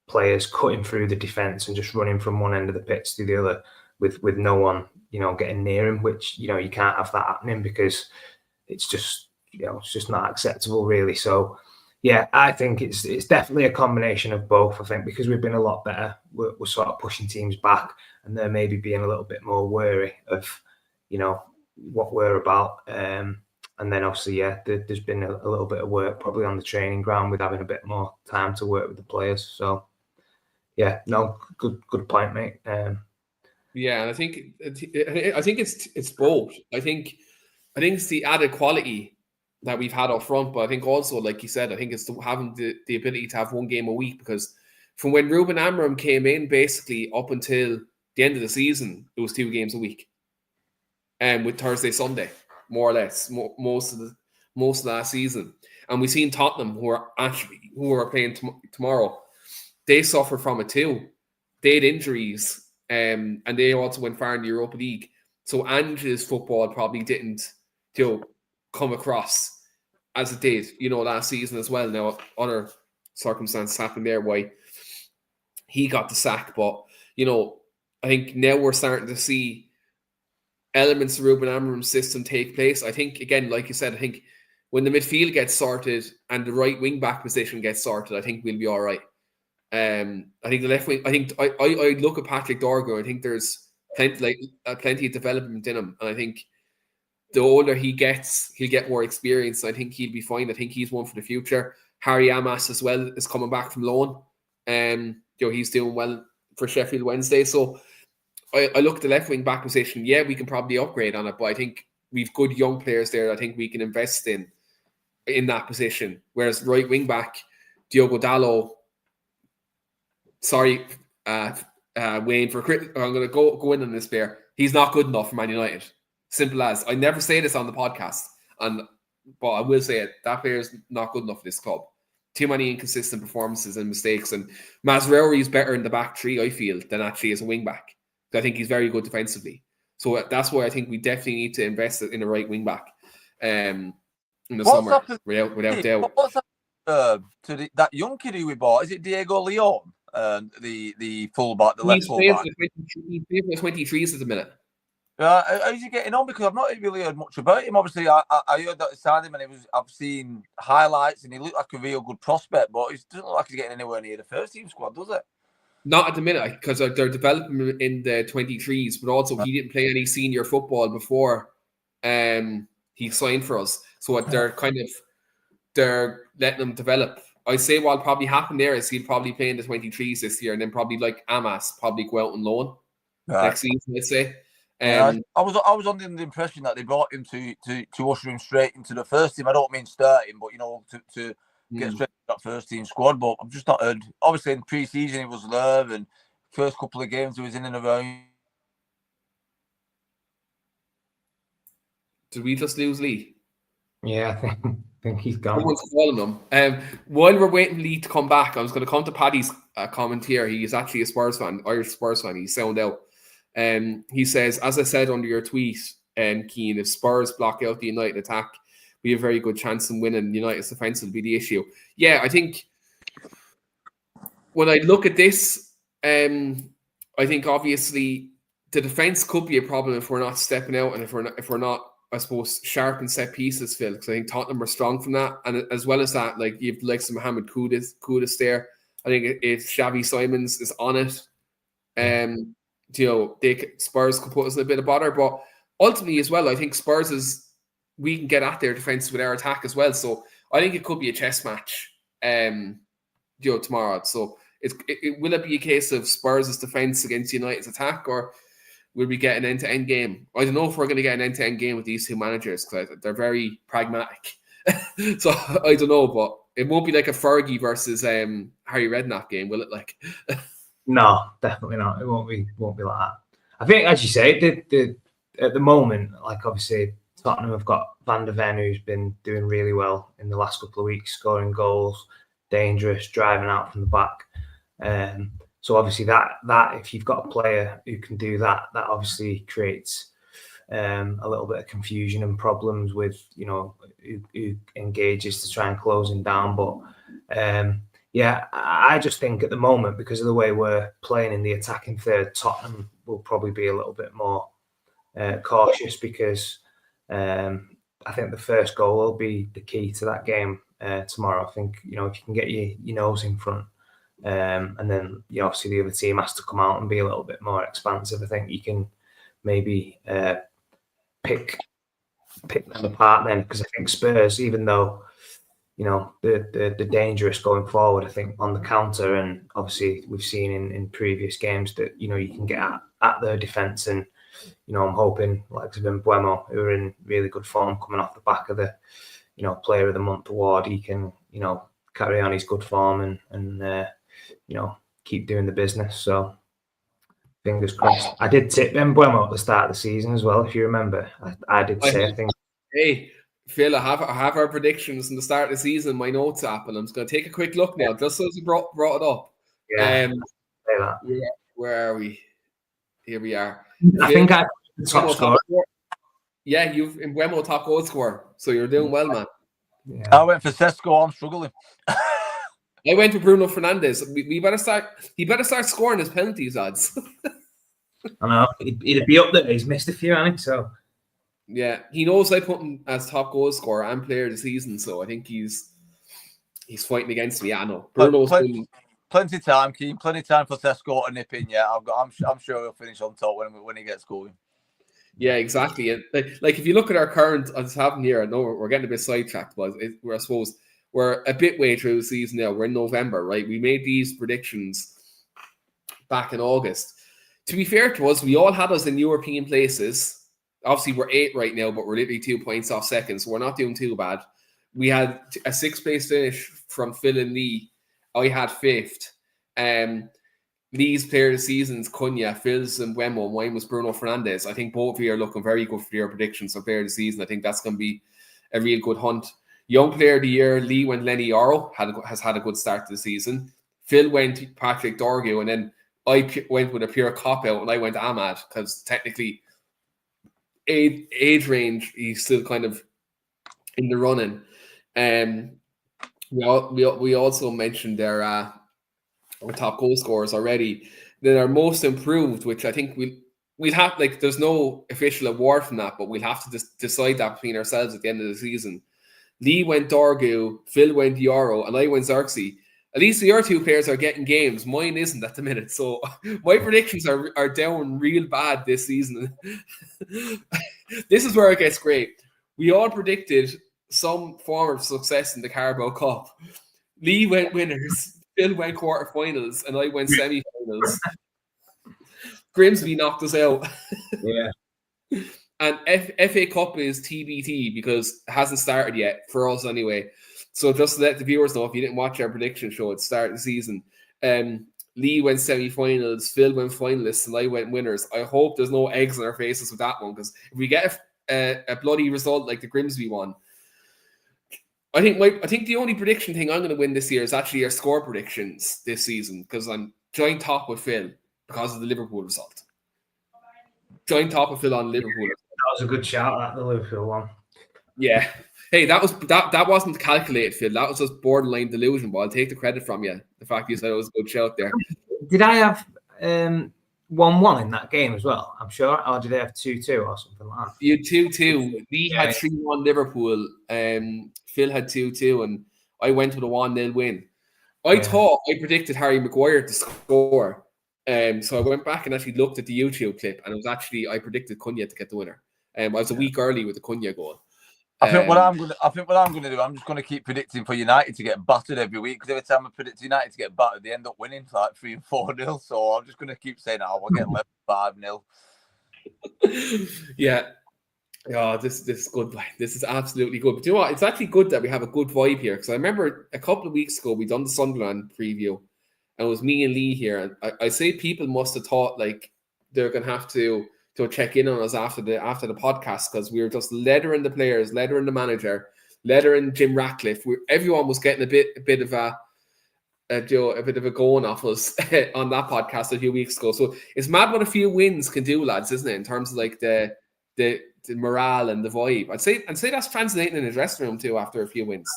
players cutting through the defence and just running from one end of the pitch to the other with no one, you know, getting near him, which, you know, you can't have that happening because it's just, you know, it's just not acceptable really. So yeah, I think it's definitely a combination of both. I think because we've been a lot better, we're sort of pushing teams back, and they're maybe being a little bit more wary of, you know, what we're about. And then obviously, yeah, there's been a little bit of work probably on the training ground with having a bit more time to work with the players. So yeah, no, good point, mate. Yeah, and I think it's both. I think it's the added quality that we've had up front, but I think also, like you said, I think it's having the ability to have one game a week, because from when Ruben Amorim came in, basically up until the end of the season, it was 2 games a week, and with Thursday, Sunday, more or less, most of last season. And we've seen Tottenham, who are playing tomorrow, they suffer from it too. They had injuries, and they also went far in the Europa League. So Ange's football probably didn't, you know, come across as it did, you know, last season as well. Now, other circumstances happened there why he got the sack, but, you know, I think now we're starting to see elements of Ruben Amorim's system take place. I think, again, like you said, I think when the midfield gets sorted and the right wing back position gets sorted, I think we'll be all right. I think the left wing, I think I look at Patrick Dorgo, I think there's plenty of development in him, and I think the older he gets, he'll get more experience. I think he'll be fine. I think he's one for the future. Harry Amas as well is coming back from loan. You know, he's doing well for Sheffield Wednesday. So I look at the left wing back position. Yeah, we can probably upgrade on it, but I think we've good young players there. I think we can invest in that position. Whereas right wing back, Diogo Dalot. Sorry, Wayne, for I'm going to go in on this bear. He's not good enough for Man United. Simple as. I never say this on the podcast, but I will say it. That player is not good enough for this club. Too many inconsistent performances and mistakes. And Mazraoui is better in the back three, I feel, than actually as a wing back. I think he's very good defensively. So that's why I think we definitely need to invest in a right wing back in the summer, without doubt. What's happened to that young kid who we bought? Is it Diego Leon? the fullback, the left He's playing fullback. He's playing for the 23s at the minute. How's he getting on? Because I've not really heard much about him. Obviously, I heard that he signed him, and I've seen highlights, and he looked like a real good prospect. But it doesn't look like he's getting anywhere near the first team squad, does it? Not at the minute, because they're developing him in the 23s, but also he didn't play any senior football before he signed for us. So they're letting him develop. I say what'll probably happen there is he'll probably play in the 23s this year, and then probably like Amas probably go out on loan next season, I'd say. I was under the impression that they brought him to usher him straight into the first team. I don't mean starting, but to get straight to that first team squad. But I've just not heard. Obviously, in pre-season he was there, and first couple of games he was in and around. Did we just lose Lee? Yeah, I think he's gone. Someone's calling him. While we're waiting for Lee to come back, I was going to come to Paddy's comment here. He's actually a Spurs fan, Irish Spurs fan. He's sound out. He says, as I said under your tweet, Keane, if Spurs block out the United attack, we have a very good chance in winning. United's defence will be the issue. Yeah, I think when I look at this, I think obviously the defence could be a problem if we're not stepping out and if we're not, I suppose, sharp and set pieces, Phil, because I think Tottenham are strong from that. And as well as that, like you have the likes of Mohamed Kudus there. I think if Xavi Simons is on it, Spurs could put us in a bit of bother. But ultimately as well, I think we can get at their defence with our attack as well. So I think it could be a chess match tomorrow. So will it be a case of Spurs' defence against United's attack, or will we get an end-to-end game? I don't know if we're going to get an end-to-end game with these two managers because they're very pragmatic. So I don't know, but it won't be like a Fergie versus Harry Redknapp game, will it? Like, no, definitely not. It won't be like that. I think, as you say, at the moment, like obviously Tottenham have got Van de Ven, who's been doing really well in the last couple of weeks, scoring goals, dangerous, driving out from the back. So obviously that if you've got a player who can do that obviously creates a little bit of confusion and problems with who engages to try and close him down. But I just think at the moment, because of the way we're playing in the attacking third, Tottenham will probably be a little bit more cautious because I think the first goal will be the key to that game tomorrow. I think if you can get your nose in front. And then obviously the other team has to come out and be a little bit more expansive. I think you can maybe pick them apart then, because I think Spurs, even though they're dangerous going forward, I think on the counter, and obviously we've seen in previous games that you can get at their defence, and I'm hoping like Mbeumo, who are in really good form coming off the back of the Player of the Month award, he can carry on his good form and keep doing the business. So fingers crossed. I did tip Mbeumo at the start of the season as well, if you remember. I did say, I think. Hey, Phil, I have our predictions from the start of the season in my notes app, and I'm just going to take a quick look now, just as you brought it up. Yeah. Where are we? Here we are. I think I the top scorer. Yeah, you've Mbeumo top goal scorer, so you're doing well, man. Yeah. I went for Sesko. I'm struggling. I went to Bruno Fernandes. We better start. He better start scoring his penalties odds. I know he'd be up there. He's missed a few, hasn't he? So yeah, he knows I put him as top goal scorer and player of the season. So I think he's fighting against me. I know Bruno's plenty of time, Keane. Plenty of time for Sesko to nip in. Yeah, I'm sure he'll finish on top when he gets going. Yeah, exactly. And like if you look at our current, I just have here. I know we're getting a bit sidetracked, but I suppose. We're a bit way through the season now. We're in November, right? We made these predictions back in August. To be fair to us, we all had us in European places. Obviously, we're 8 right now, but we're literally 2 points off second, so we're not doing too bad. We had a 6th place finish from Phil and Lee. I had 5th. Lee's player of the season's Cunha, Phil's and Mbeumo. Mine was Bruno Fernandes. I think both of you are looking very good for your predictions for player of the season. I think that's going to be a real good hunt. Young player of the year, Lee went Lenny Yoro, has had a good start to the season. Phil went Patrick Dorgu, and then I went with a pure cop-out, and I went Ahmad, because technically, age range, he's still kind of in the running. We also mentioned there our top goal scorers already. Then our most improved, which I think we'll have, like, there's no official award from that, but we'll have to decide that between ourselves at the end of the season. Lee went Dorgu, Phil went Yoro, and I went Xerxes. At least your two players are getting games. Mine isn't at the minute. So my predictions are down real bad this season. This is where it gets great. We all predicted some form of success in the Carabao Cup. Lee went winners, Phil went quarterfinals, and I went semi-finals. Grimsby knocked us out. Yeah. And FA Cup is TBT because it hasn't started yet, for us anyway. So just to let the viewers know, if you didn't watch our prediction show at the start of the season, Lee went semi-finals, Phil went finalists, and I went winners. I hope there's no eggs on our faces with that one, because if we get a bloody result like the Grimsby one, I think the only prediction thing I'm going to win this year is actually our score predictions this season, because I'm joint top with Phil because of the Liverpool result. Joint top with Phil on Liverpool. That was a good shout at the Liverpool one. Yeah. Hey, that wasn't calculated, Phil. That was just borderline delusion, but I'll take the credit from you. The fact you said it was a good shout there. Did I have 1-1 in that game as well? I'm sure. Or did they have 2-2 or something like that? You had 2-2. Lee had 3-1 Liverpool. Phil had 2-2, and I went with a 1-0 win. I thought I predicted Harry Maguire to score. So I went back and actually looked at the YouTube clip, and it was actually I predicted Cunha to get the winner. I was a week early with the Cunha goal. I think what I'm gonna do, I'm just gonna keep predicting for United to get battered every week, because every time I predict United to get battered, they end up winning like 3 and 4-0. So I'm just gonna keep saying, we'll get 5-0. Yeah. Oh, this is good. This is absolutely good. But you know what? It's actually good that we have a good vibe here, because I remember a couple of weeks ago we done the Sunderland preview, and it was me and Lee here. And I say people must have thought like they're gonna have to check in on us after the podcast, because we were just lettering the players, lettering the manager, lettering Jim Ratcliffe. Everyone was getting a bit of a going off us on that podcast a few weeks ago. So it's mad what a few wins can do, lads, isn't it? In terms of like the morale and the vibe. I'd say that's translating in the dressing room too after a few wins.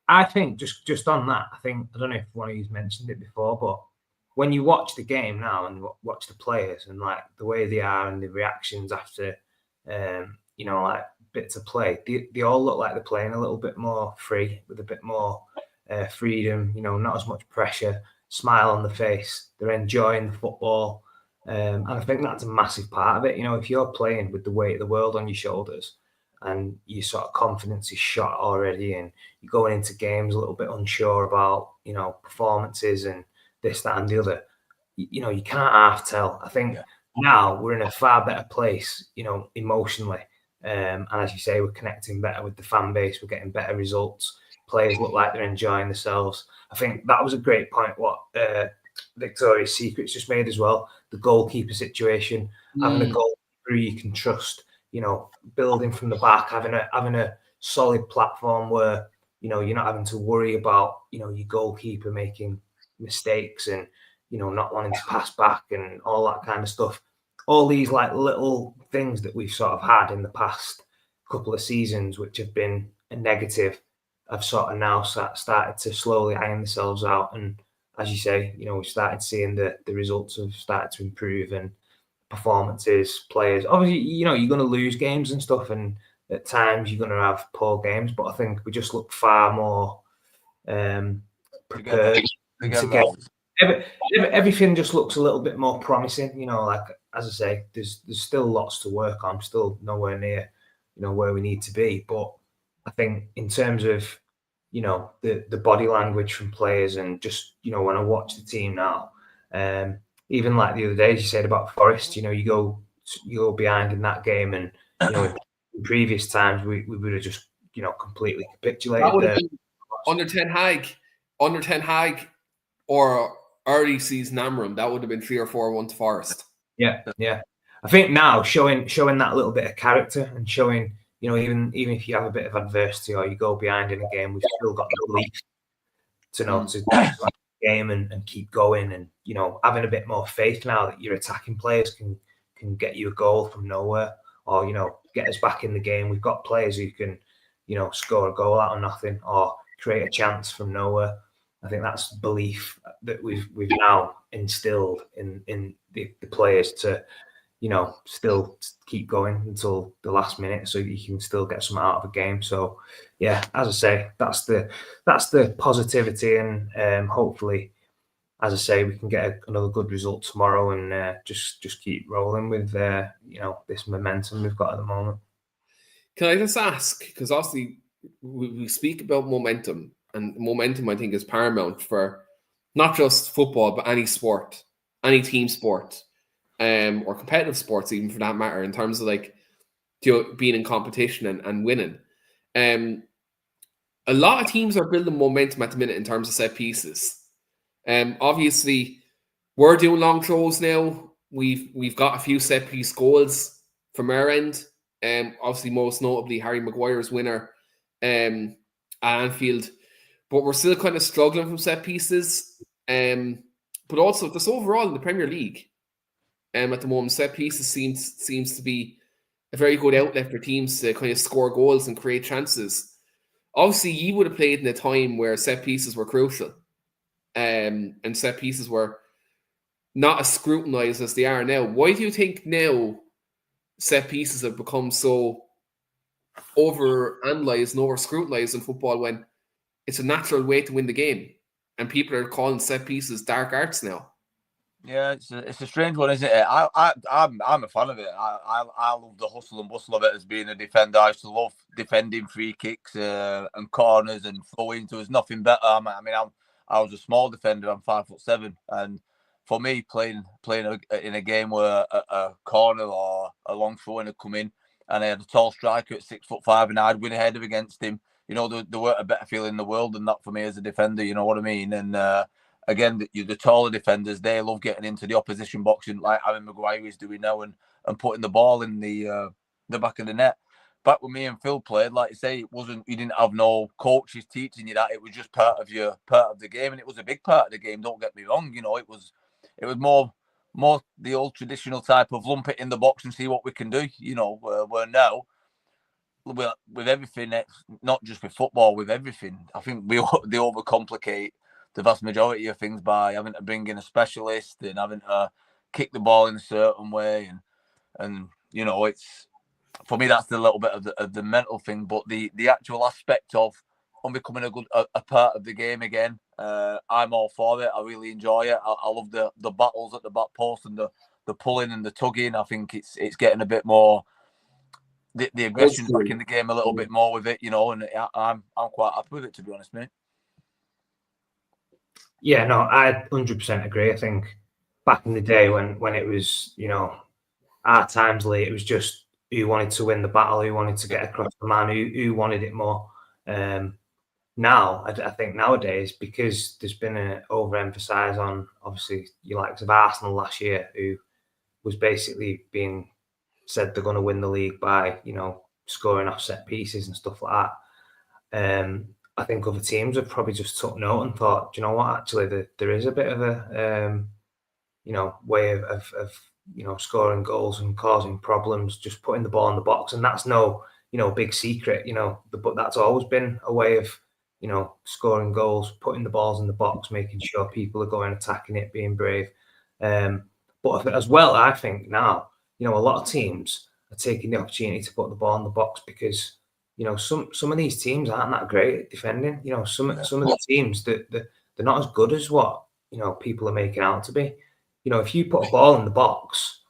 I think just on that, I don't know if one of you mentioned it before, but when you watch the game now and watch the players and like the way they are and the reactions after, like bits of play, they all look like they're playing a little bit more free, with a bit more freedom, not as much pressure, smile on the face. They're enjoying the football. And I think that's a massive part of it. If you're playing with the weight of the world on your shoulders and your sort of confidence is shot already and you're going into games a little bit unsure about, performances and this, that, and the other, you can't half tell. I think now we're in a far better place, emotionally. And as you say, we're connecting better with the fan base. We're getting better results. Players look like they're enjoying themselves. I think that was a great point, what Victoria's Secret's just made as well. The goalkeeper situation, having a goalkeeper you can trust, building from the back, having a solid platform where, you're not having to worry about, your goalkeeper making mistakes and not wanting to pass back and all that kind of stuff. All these like little things that we've sort of had in the past couple of seasons, which have been a negative, have sort of now started to slowly iron themselves out. And as you say, we started seeing the results have started to improve, and performances, players. Obviously, you're going to lose games and stuff, and at times you're going to have poor games. But I think we just look far more prepared. Everything just looks a little bit more promising, like as I say, there's still lots to work on, still nowhere near where we need to be, but I think in terms of the body language from players and just when I watch the team now, even like the other day, as you said about Forest, you go behind in that game, and in previous times we would have just completely capitulated there. Under Ten Hag or early season Amorim, that would have been 3 or 4-1 to Forest. Yeah. I think now showing that little bit of character and showing, even if you have a bit of adversity or you go behind in a game, we've still got the belief to game and keep going, and having a bit more faith now that your attacking players can get you a goal from nowhere, or get us back in the game. We've got players who can score a goal out of nothing or create a chance from nowhere. I think that's belief that we've now instilled in the players to, still keep going until the last minute, so you can still get something out of a game. So, yeah, as I say, that's the positivity, and hopefully, as I say, we can get another good result tomorrow, and just keep rolling with this momentum we've got at the moment. Can I just ask, because obviously we speak about momentum, and momentum I think is paramount for not just football but any sport, any team sport, or competitive sports even for that matter, in terms of being in competition and winning. A lot of teams are building momentum at the minute in terms of set pieces. Obviously, we're doing long throws now. We've got a few set piece goals from our end. Obviously, most notably Harry Maguire's winner at Anfield, but we're still kind of struggling from set pieces. But also, just overall in the Premier League, at the moment, set pieces seems to be a very good outlet for teams to kind of score goals and create chances. Obviously, you would have played in a time where set pieces were crucial, and set pieces were not as scrutinized as they are now. Why do you think now set pieces have become so over-analysed and over-scrutinized in football when it's a natural way to win the game, and people are calling set pieces dark arts now? Yeah, it's a strange one, isn't it? I'm a fan of it. I love the hustle and bustle of it as being a defender. I used to love defending free kicks and corners and throwing. There was nothing better. I was a small defender. I'm 5'7", and for me, playing in a game where a corner or a long throw in had come in, and I had a tall striker at 6'5", and I'd win a header against him. There weren't a better feeling in the world than that for me as a defender. You know what I mean? And again, the taller defenders, they love getting into the opposition box, and like Harry Maguire is doing now, and putting the ball in the back of the net. Back when me and Phil played, like you say, you didn't have no coaches teaching you that. It was just part of the game, and it was a big part of the game. Don't get me wrong, it was more the old traditional type of lump it in the box and see what we can do. Where now, with everything, not just with football, with everything, I think they overcomplicate the vast majority of things by having to bring in a specialist and having to kick the ball in a certain way, and it's, for me, that's the little bit of the mental thing. But the actual aspect of becoming a part of the game again, I'm all for it. I really enjoy it. I love the battles at the back post and the pulling and the tugging. I think it's getting a bit more, the aggression back in the game a little bit more with it, and I'm quite happy with it, to be honest, mate. Yeah, no, I 100% agree. I think back in the day when it was, our times late, it was just who wanted to win the battle, who wanted to get across the man, who wanted it more. Now, I think nowadays, because there's been an overemphasis on, obviously, you likes of Arsenal last year, who was basically being said they're going to win the league by, scoring off set pieces and stuff like that. I think other teams have probably just took note and thought, do you know what? Actually, there is a bit of a, way of scoring goals and causing problems, just putting the ball in the box, and that's no, big secret, but that's always been a way of, scoring goals, putting the balls in the box, making sure people are going attacking it, being brave. But as well, I think now, a lot of teams are taking the opportunity to put the ball in the box because, some of these teams aren't that great at defending. Some of the teams that they're not as good as what people are making out to be. If you put a ball in the box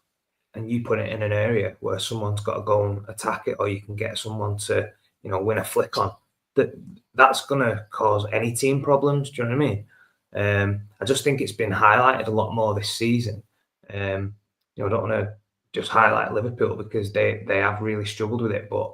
and you put it in an area where someone's got to go and attack it, or you can get someone to win a flick on, that's going to cause any team problems. Do you know what I mean? I just think it's been highlighted a lot more this season. I don't want to just highlight Liverpool because they have really struggled with it, but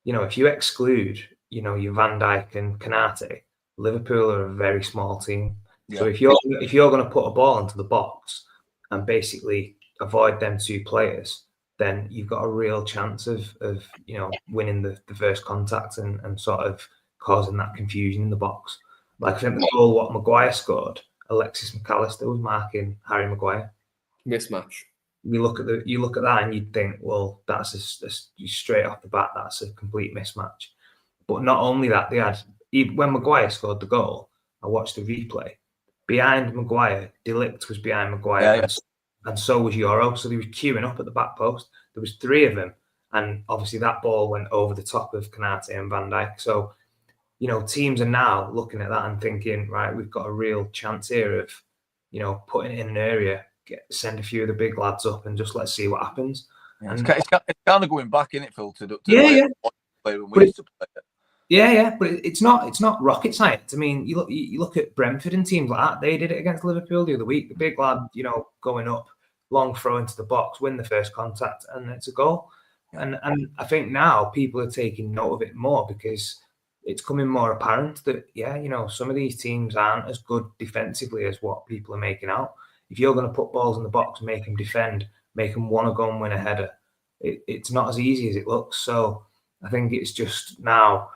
if you exclude, your Van Dijk and Kanate, Liverpool are a very small team. Yeah. So if you're going to put a ball into the box and basically avoid them two players, then you've got a real chance of winning the first contact and sort of causing that confusion in the box. Like I think the goal what Maguire scored, Alexis McAllister was marking Harry Maguire. Mismatch. You look at that and you'd think, well, that's straight off the bat, that's a complete mismatch. But not only that, when Maguire scored the goal, I watched the replay. behind Maguire. De Ligt was behind Maguire, and so was Euro. So they were queuing up at the back post. There was 3 of them, and obviously that ball went over the top of Konate and Van Dijk. So, teams are now looking at that and thinking, right, we've got a real chance here of, putting it in an area, send a few of the big lads up, and just let's see what happens. Yeah, and it's kind of going back, isn't it, Phil? To yeah. When we used to play it. Yeah, but it's not rocket science. I mean, you look at Brentford and teams like that. They did it against Liverpool the other week. The big lad, going up, long throw into the box, win the first contact, and it's a goal. And I think now people are taking note of it more because it's coming more apparent that some of these teams aren't as good defensively as what people are making out. If you're going to put balls in the box, make them defend, make them want to go and win a header, it's not as easy as it looks. So I think it's just now.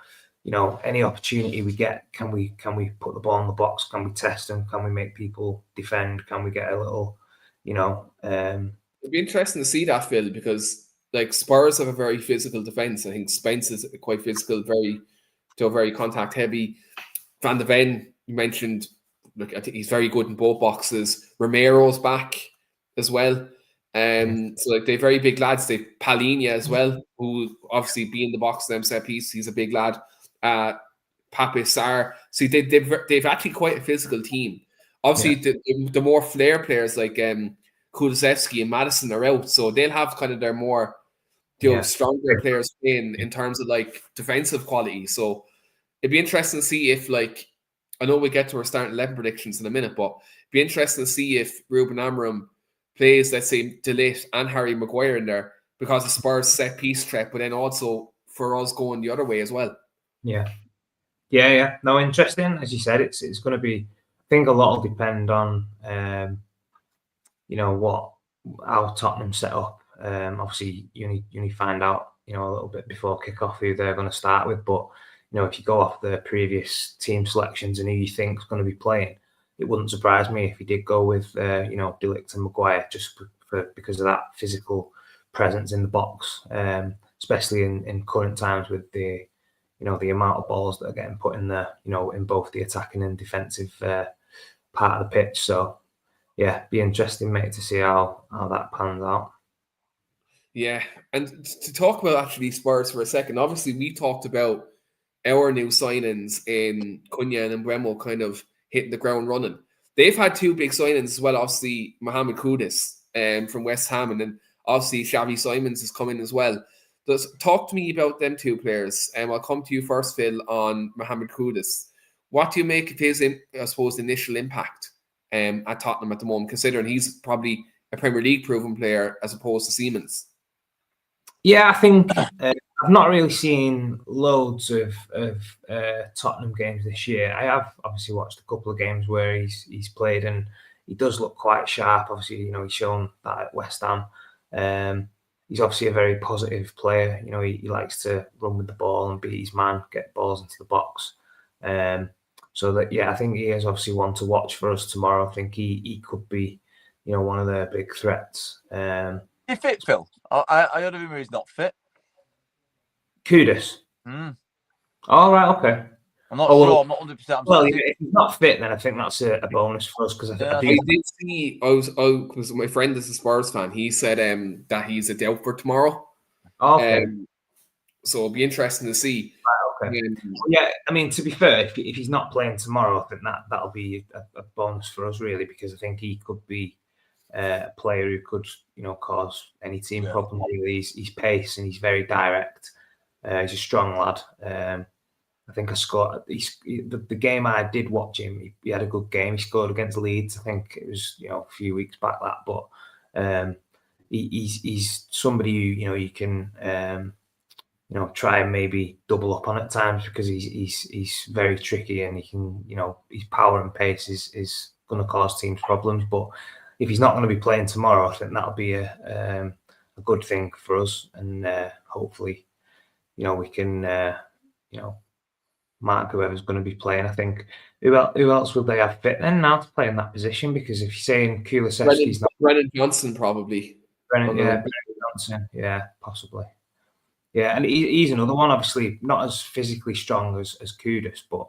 Any opportunity we get, can we put the ball in the box? Can we test them? Can we make people defend? Can we get a little, It'd be interesting to see that, Phil, because like Spurs have a very physical defense. I think Spence is quite physical, very contact heavy. Van de Ven, you mentioned, look, I think he's very good in both boxes. Romero's back as well. So like they're very big lads. They've Palhinha as well, who obviously be in the box them set piece. He's a big lad. Pape Sarr. See, they've actually quite a physical team. Obviously, the more flair players like Kulusevski and Madison are out, so they'll have kind of their more stronger players in terms of like defensive quality. So it'd be interesting to see if, like, I know we get to our starting 11 predictions in a minute, but it'd be interesting to see if Ruben Amorim plays, let's say, De Ligt and Harry Maguire in there because of Spurs set piece threat, but then also for us going the other way as well. Yeah. No, interesting. As you said, it's going to be. I think a lot will depend on, how Tottenham set up. Obviously, you need to find out, a little bit before kickoff who they're going to start with. But if you go off the previous team selections and who you think is going to be playing, it wouldn't surprise me if he did go with, De Ligt and Maguire just because of that physical presence in the box, especially in current times with the amount of balls that are getting put in there, in both the attacking and defensive part of the pitch. So, be interesting, mate, to see how that pans out. Yeah, and to talk about actually Spurs for a second, obviously we talked about our new signings in Cunha and Mbeumo kind of hitting the ground running. They've had 2 big signings as well, obviously Mohamed Kudus from West Ham, and then obviously Xavi Simons is coming as well. Talk to me about them 2 players. I'll come to you first, Phil, on Mohamed Kudus. What do you make of his, initial impact at Tottenham at the moment, considering he's probably a Premier League proven player as opposed to Siemens? Yeah, I think I've not really seen loads of Tottenham games this year. I have obviously watched a couple of games where he's played, and he does look quite sharp. Obviously, he's shown that at West Ham. He's obviously a very positive player. He likes to run with the ball and be his man, get balls into the box. So that, I think he is obviously one to watch for us tomorrow. I think he could be, one of their big threats. He fit, Phil. I heard of him where he's not fit. Kudus. All right, okay. I'm not sure. I'm not 100%. Well, if he's not fit, then I think that's a bonus for us because I did see. Because my friend is a Spurs fan. He said that he's a doubt for tomorrow. Okay. So it'll be interesting to see. Right, okay. I mean, to be fair, if he's not playing tomorrow, I think that'll be a bonus for us really, because I think he could be a player who could cause any team problem. Really, he's pace and he's very direct. He's a strong lad. I think I scored. The game I did watch him, he had a good game. He scored against Leeds. I think it was a few weeks back that. But he's somebody who you can try and maybe double up on at times because he's very tricky and he can his power and pace is going to cause teams problems. But if he's not going to be playing tomorrow, I think that'll be a good thing for us, and hopefully we can mark whoever's going to be playing. I think who else will they have fit then now to play in that position? Because if you're saying Kulusevski's not, Brennan Johnson probably. Brennan Johnson, possibly. Yeah, and he's another one. Obviously, not as physically strong as Kudus, but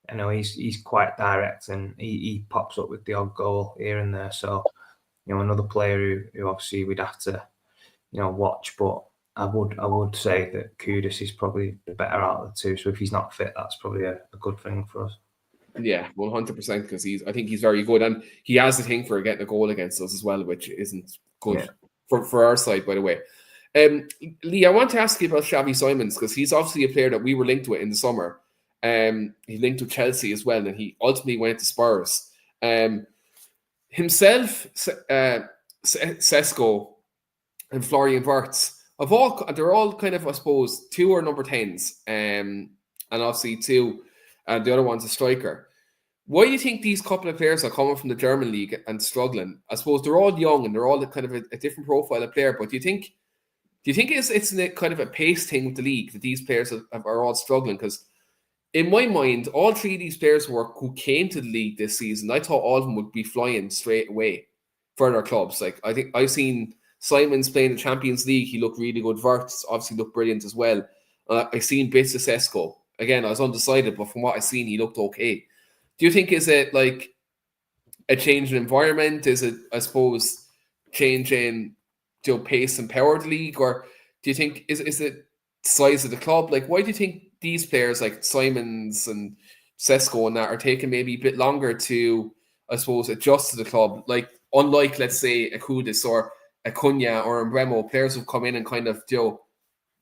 I know he's quite direct, and he pops up with the odd goal here and there. So, another player who obviously we'd have to, watch. But I would say that Kudus is probably the better out of the two. So if he's not fit, that's probably a good thing for us. Yeah, 100%, because I think he's very good, and he has the thing for getting a goal against us as well, which isn't good for our side, by the way. Lee, I want to ask you about Xavi Simons, because he's obviously a player that we were linked with in the summer. He linked with Chelsea as well, and he ultimately went to Spurs. Himself, Sesko, and Florian Wirtz, they're all kind of, I suppose, two are number 10s, and obviously two, and the other one's a striker. Why do you think these couple of players are coming from the German league and struggling? I suppose they're all young and they're all kind of a different profile of player, but do you think it's a kind of a pace thing with the league that these players are all struggling? Because in my mind, all three of these players who came to the league this season, I thought all of them would be flying straight away for their clubs. Like, I think I've seen Simons playing the Champions League. He looked really good. Wirtz obviously looked brilliant as well. I've seen bits of Sesko. Again, I was undecided, but from what I've seen, he looked okay. Do you think is it like a change in environment? Is it, I suppose, change in pace and power of the league? Or do you think is it size of the club? Like, why do you think these players like Simons and Sesko and that are taking maybe a bit longer to, I suppose, adjust to the club? Like, unlike, let's say, a Kudus or a Cunha or a Bremo, players who've come in and kind of gelled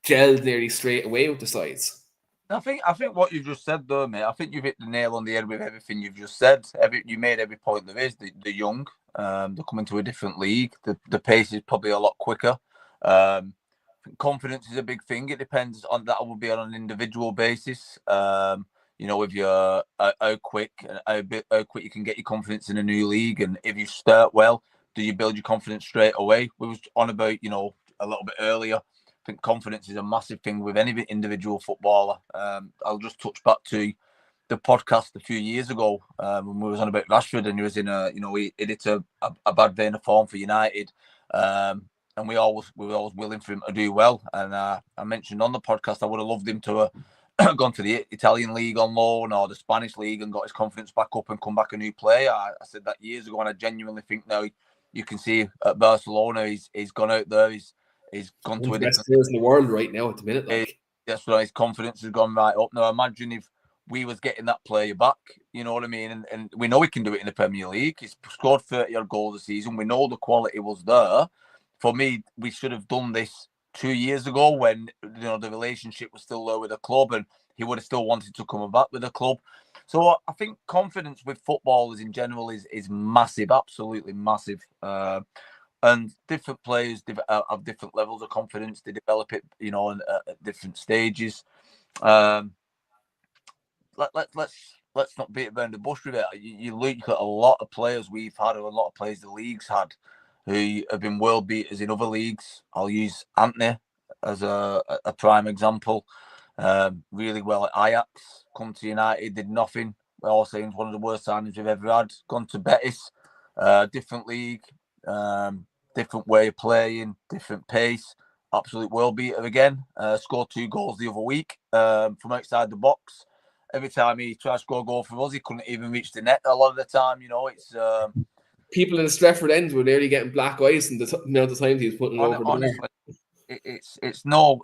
nearly straight away with the sides. I think what you've just said, though, mate, I think you've hit the nail on the head with everything you've just said. You made every point there is. They're young. They're coming to a different league. The pace is probably a lot quicker. I think confidence is a big thing. It depends on that. Will be on an individual basis. If you're how quick you can get your confidence in a new league, and if you start well, do you build your confidence straight away? We was on about a little bit earlier. I think confidence is a massive thing with any individual footballer. I'll just touch back to the podcast a few years ago when we was on about Rashford, and he was he hit a bad vein of form for United, and we were always willing for him to do well. And I mentioned on the podcast I would have loved him to have gone to the Italian league on loan or the Spanish league and got his confidence back up and come back a new player. I said that years ago, and I genuinely think now you can see at Barcelona he's gone out there. He's gone to a best players in the world right now at the minute. Like, that's right. His confidence has gone right up. Now, imagine if we was getting that player back. You know what I mean? And we know he can do it in the Premier League. He's scored 30-odd goals a season. We know the quality was there. For me, we should have done this 2 years ago when the relationship was still low with the club, and he would have still wanted to come back with the club. So I think confidence with footballers in general is massive, absolutely massive. And different players have different levels of confidence. They develop it, at different stages. Let's not beat around the bush with it. You look at a lot of players we've had, or a lot of players the league's had, who have been world beaters in other leagues. I'll use Antony as a prime example. Really well at Ajax, come to United, did nothing. We're all saying it's one of the worst signings we've ever had. Gone to Betis, different league. Different way of playing, different pace. Absolute world beater again. Scored 2 goals the other week from outside the box. Every time he tried to score a goal for us, he couldn't even reach the net a lot of the time. It's people in the Stretford ends were nearly getting black eyes in the amount of times he was putting it over honestly, it's no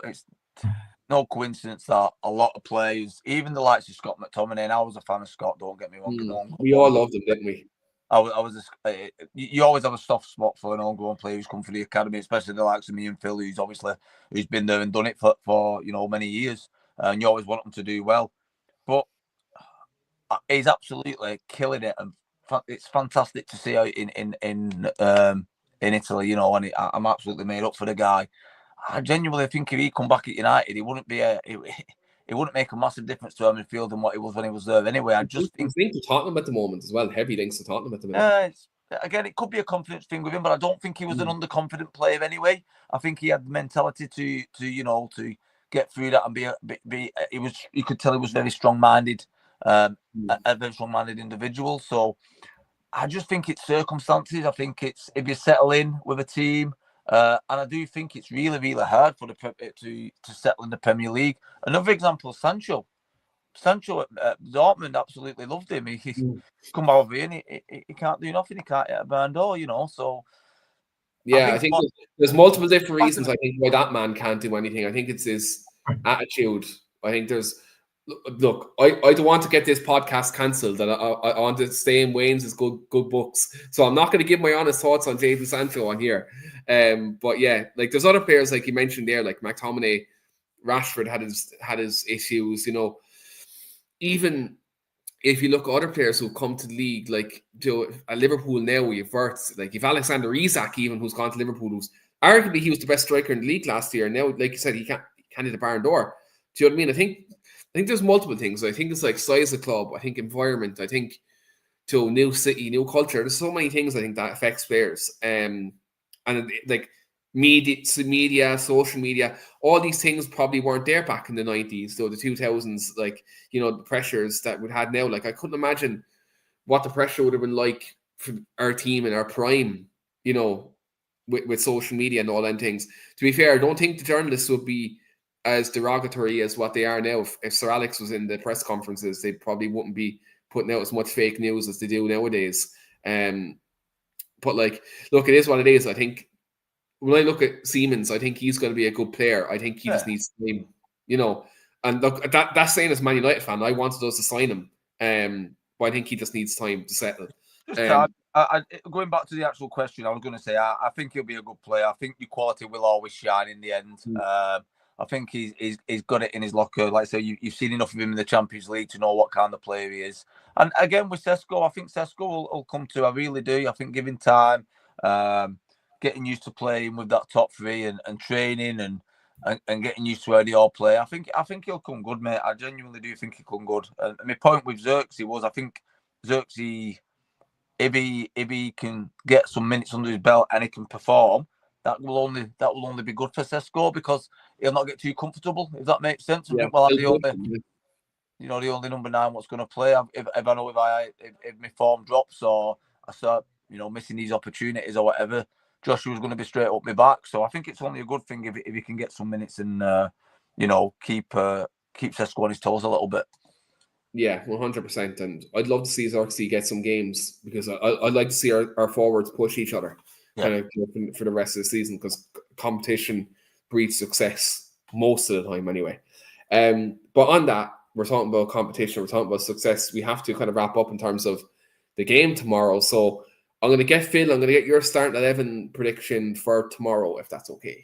coincidence that a lot of players, even the likes of Scott McTominay, and I was a fan of Scott, don't get me wrong. We all loved him, didn't we? You always have a soft spot for an homegrown player who's come for the academy, especially the likes of me and Phil, who's been there and done it for many years, and you always want them to do well. But he's absolutely killing it, and it's fantastic to see out in Italy. And I'm absolutely made up for the guy. I genuinely think if he come back at United, he wouldn't be it wouldn't make a massive difference to him in field than what he was when he was there. Anyway, I just think to Tottenham at the moment as well. Heavy links to Tottenham at the minute. Again, it could be a confidence thing with him, but I don't think he was an underconfident player anyway. I think he had the mentality to get through that and be. You could tell he was very strong-minded, a very strong-minded individual. So I just think it's circumstances. I think it's if you settle in with a team. And I do think it's really, really hard for to settle in the Premier League. Another example, Sancho. Sancho at Dortmund absolutely loved him. He come over here and he can't do nothing. He can't hit a barn door, so. Yeah, I think there's multiple different reasons, I think, why that man can't do anything. I think it's his attitude. I think look, I don't want to get this podcast cancelled, and I want to stay in Wayne's good books. So I'm not going to give my honest thoughts on Jadon Sancho on here. But yeah, like there's other players like you mentioned there, like McTominay, Rashford had his issues, even if you look at other players who come to the league, like at Liverpool now, you've Wirtz, like you've Alexander Isak, even who's gone to Liverpool, who's arguably he was the best striker in the league last year. Now, like you said, he can't hit the barn door. Do you know what I mean? I think there's multiple things. I think it's like size of club. I think environment. I think new city, new culture. There's so many things I think that affects players. And like media, social media, all these things probably weren't there back in the 90s, though the 2000s, like, the pressures that we had now. Like, I couldn't imagine what the pressure would have been like for our team in our prime, with social media and all them things. To be fair, I don't think the journalists would be as derogatory as what they are now. If Sir Alex was in the press conferences, they probably wouldn't be putting out as much fake news as they do nowadays. But like, look, it is what it is. I think when I look at Siemens, I think he's going to be a good player. I think he just needs time, And look, that's saying as a Man United fan, I wanted us to sign him, but I think he just needs time to settle. Going back to the actual question, I was going to say I think he'll be a good player. I think the quality will always shine in the end. I think he's got it in his locker. Like I say, you've seen enough of him in the Champions League to know what kind of player he is. And again, with Sesko, I think Sesko will come to. I really do. I think giving time, getting used to playing with that top three and training and getting used to how they all play. I think he'll come good, mate. I genuinely do think he'll come good. And my point with Xerxes was, I think Xerxes, if he can get some minutes under his belt and he can perform, that will only be good for Sesko, because he'll not get too comfortable, if that makes sense. Yeah, Well, the only number 9 what's going to play. If I know if my form drops or I start missing these opportunities or whatever, Joshua's going to be straight up my back. So I think it's only a good thing if he can get some minutes and keep Sesko on his toes a little bit. Yeah, 100%. And I'd love to see Xerxes get some games, because I'd like to see our forwards push each other kind of for the rest of the season, because competition breeds success most of the time anyway. But on that, we're talking about competition, we're talking about success. We have to kind of wrap up in terms of the game tomorrow. So I'm going to get Phil, I'm going to get your starting 11 prediction for tomorrow, if that's okay.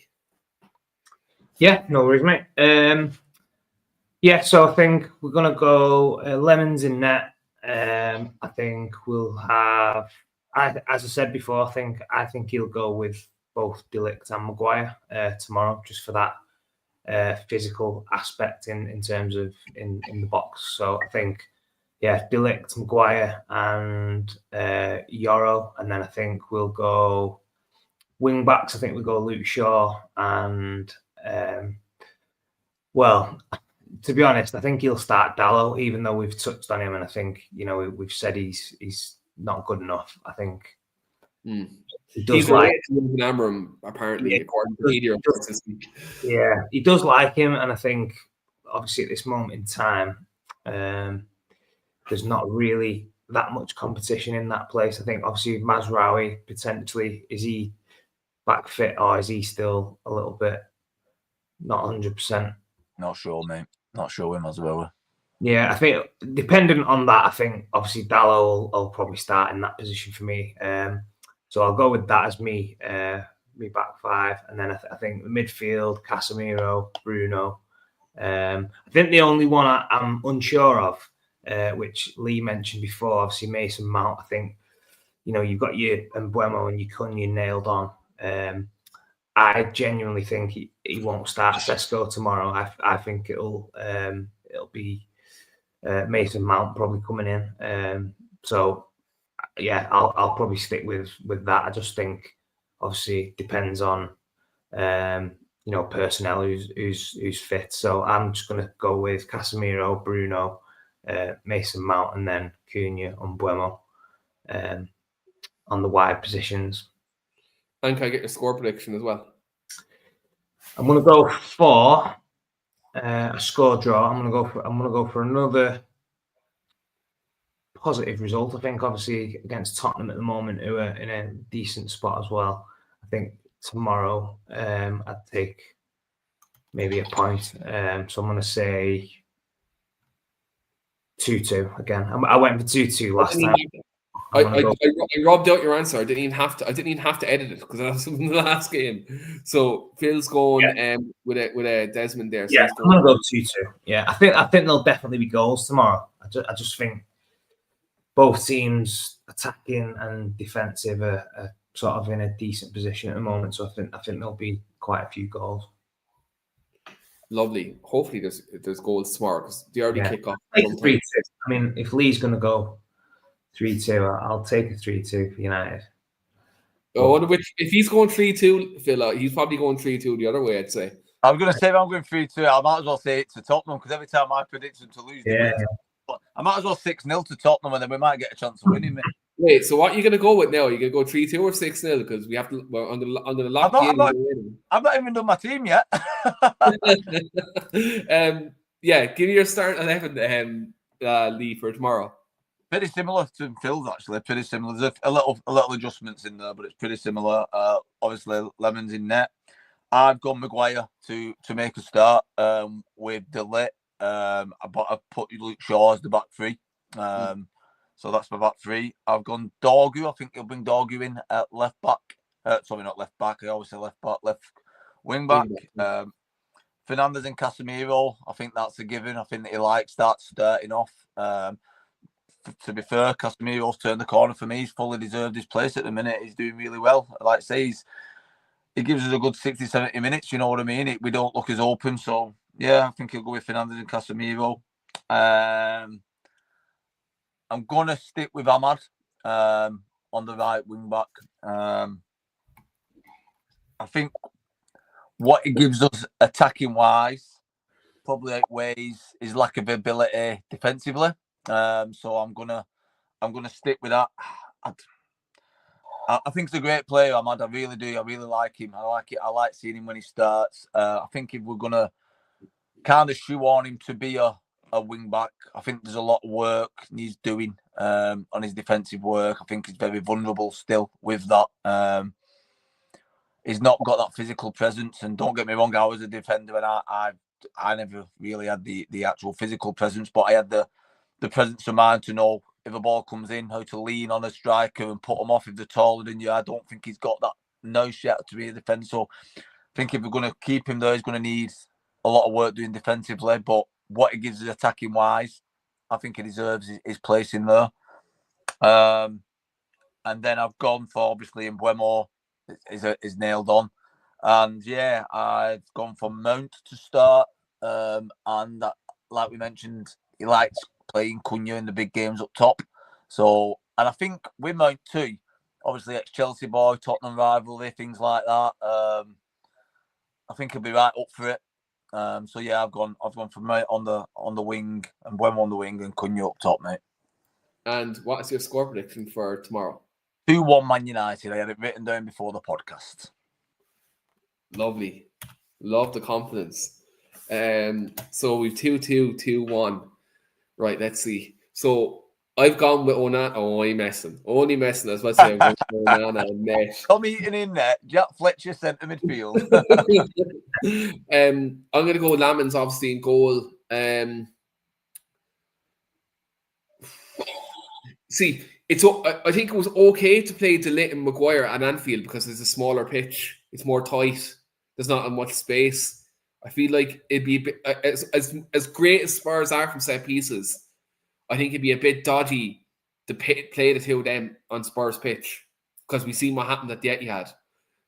Yeah, no worries, mate. So I think we're going to go Lemons in net. I think we'll have, as I said before, I think he'll go with both De Ligt and Maguire tomorrow, just for that physical aspect in terms of in the box. So I think, De Ligt, Maguire, and Yoro, and then I think we'll go wing backs. I think we'll go Luke Shaw and to be honest, I think he'll start Dalot, even though we've touched on him, and I think we've said he's not good enough. I think he does he's like Ruben Amorim, apparently, according to media reports this week. Yeah, he does like him, and I think obviously at this moment in time, there's not really that much competition in that place. I think obviously Mazraoui potentially, is he back fit, or is he still a little bit not 100%? Not sure, mate. Not sure with Mazraoui. Yeah, I think dependent on that, I think obviously Dalot will probably start in that position for me. So I'll go with that as me back five, and then I think midfield, Casemiro, Bruno. I think the only one I'm unsure of, which Lee mentioned before, obviously Mason Mount. I think you've got your Mbeumo and your Cunha nailed on. I genuinely think he won't start Sesko tomorrow. I think it'll be Mason Mount probably coming in. So yeah, I'll probably stick with that. I just think obviously it depends on personnel who's fit. So I'm just going to go with Casemiro, Bruno, Mason Mount, and then Cunha and Mbeumo on the wide positions. And can I get your score prediction as well? I'm going to go for a score draw. I'm gonna go for another positive result. I think obviously against Tottenham at the moment, who are in a decent spot as well. I think tomorrow I'd take maybe a point. So I'm gonna say 2-2 again. I went for 2-2 last time. I robbed out your answer. I didn't even have to edit it because that was from the last game. So Phil's going with a Desmond there. So yeah, I'm gonna go 2-2. Yeah, I think there'll definitely be goals tomorrow. I just think both teams, attacking and defensive, are sort of in a decent position at the moment. So I think there'll be quite a few goals. Lovely. Hopefully there's goals tomorrow because the early kickoff. 3-2. I mean, if Lee's going to go 3-2, I'll take a 3-2 for United. I wonder if he's going 3-2, Phil, he's probably going 3-2 the other way, I'd say. I'm going to say if I'm going 3-2, I might as well say it to Tottenham because every time I predict them to lose, they win. But I might as well 6-0 to Tottenham and then we might get a chance of winning. Wait, so what are you going to go with now? Are you going to go 3-2 or 6-0? Because we have to. Well, I'm going to lock you in. I've not even done my team yet. Yeah, give me your start 11, Lee, for tomorrow. Pretty similar to Phil's, actually. Pretty similar. There's a little adjustments in there, but it's pretty similar. Obviously, Lemon's in net. I've gone Maguire to make a start with De Ligt. I've put Luke Shaw as the back three. So that's my back three. I've gone Dorgu. I think he'll bring Dorgu in at left back. Sorry, not left back. I always say left back, left wing back. Fernandes and Casemiro. I think that's a given. I think that he likes that starting off. To be fair, Casemiro's turned the corner for me. He's fully deserved his place at the minute. He's doing really well. Like I say, he gives us a good 60, 70 minutes. You know what I mean? We don't look as open. So, yeah, I think he'll go with Fernandes and Casemiro. I'm going to stick with Ahmad on the right wing back. I think what it gives us attacking wise probably outweighs his lack of ability defensively. So I'm gonna stick with that. I think he's a great player, Ahmad. I really do. I really like him. I like it. I like seeing him when he starts. I think if we're gonna kind of shoehorn him to be a wing back, I think there's a lot of work he's doing on his defensive work. I think he's very vulnerable still with that. He's not got that physical presence. And don't get me wrong, I was a defender and I never really had the actual physical presence, but I had the presence of mind to know if a ball comes in, how to lean on a striker and put them off if they're taller than you. I don't think he's got that nose yet to be a defender. So I think if we're going to keep him there, he's going to need a lot of work doing defensively. But what he gives us attacking wise, I think he deserves his place in there. And then I've gone for obviously Mbeumo is nailed on. And yeah, I've gone for Mount to start. And that, like we mentioned, he likes playing Cunha in the big games up top. So, and I think with Mount too, obviously ex-Chelsea boy, Tottenham rivalry, things like that. I think he'll be right up for it. So yeah, I've gone for Mount on the wing and Mbeumo on the wing and Cunha up top, mate. And what is your score prediction for tomorrow? 2-1 Man United. I had it written down before the podcast. Lovely. Love the confidence. So we've 2-2, 2-1. Right, let's see. So I've gone with Onana. Oh, I'm messing. Only messing. I was about to say I'm going with Onana and net. Tom Eaton in net. Jack Fletcher centre midfield. I'm going to go with Lamens, obviously, in goal. See, I think it was okay to play De Ligt and Maguire at Anfield because it's a smaller pitch. It's more tight. There's not much space. I feel like it'd be a bit, as great as Spurs are from set pieces, I think it'd be a bit dodgy to play the two of them on Spurs pitch because we seen what happened at the Etihad.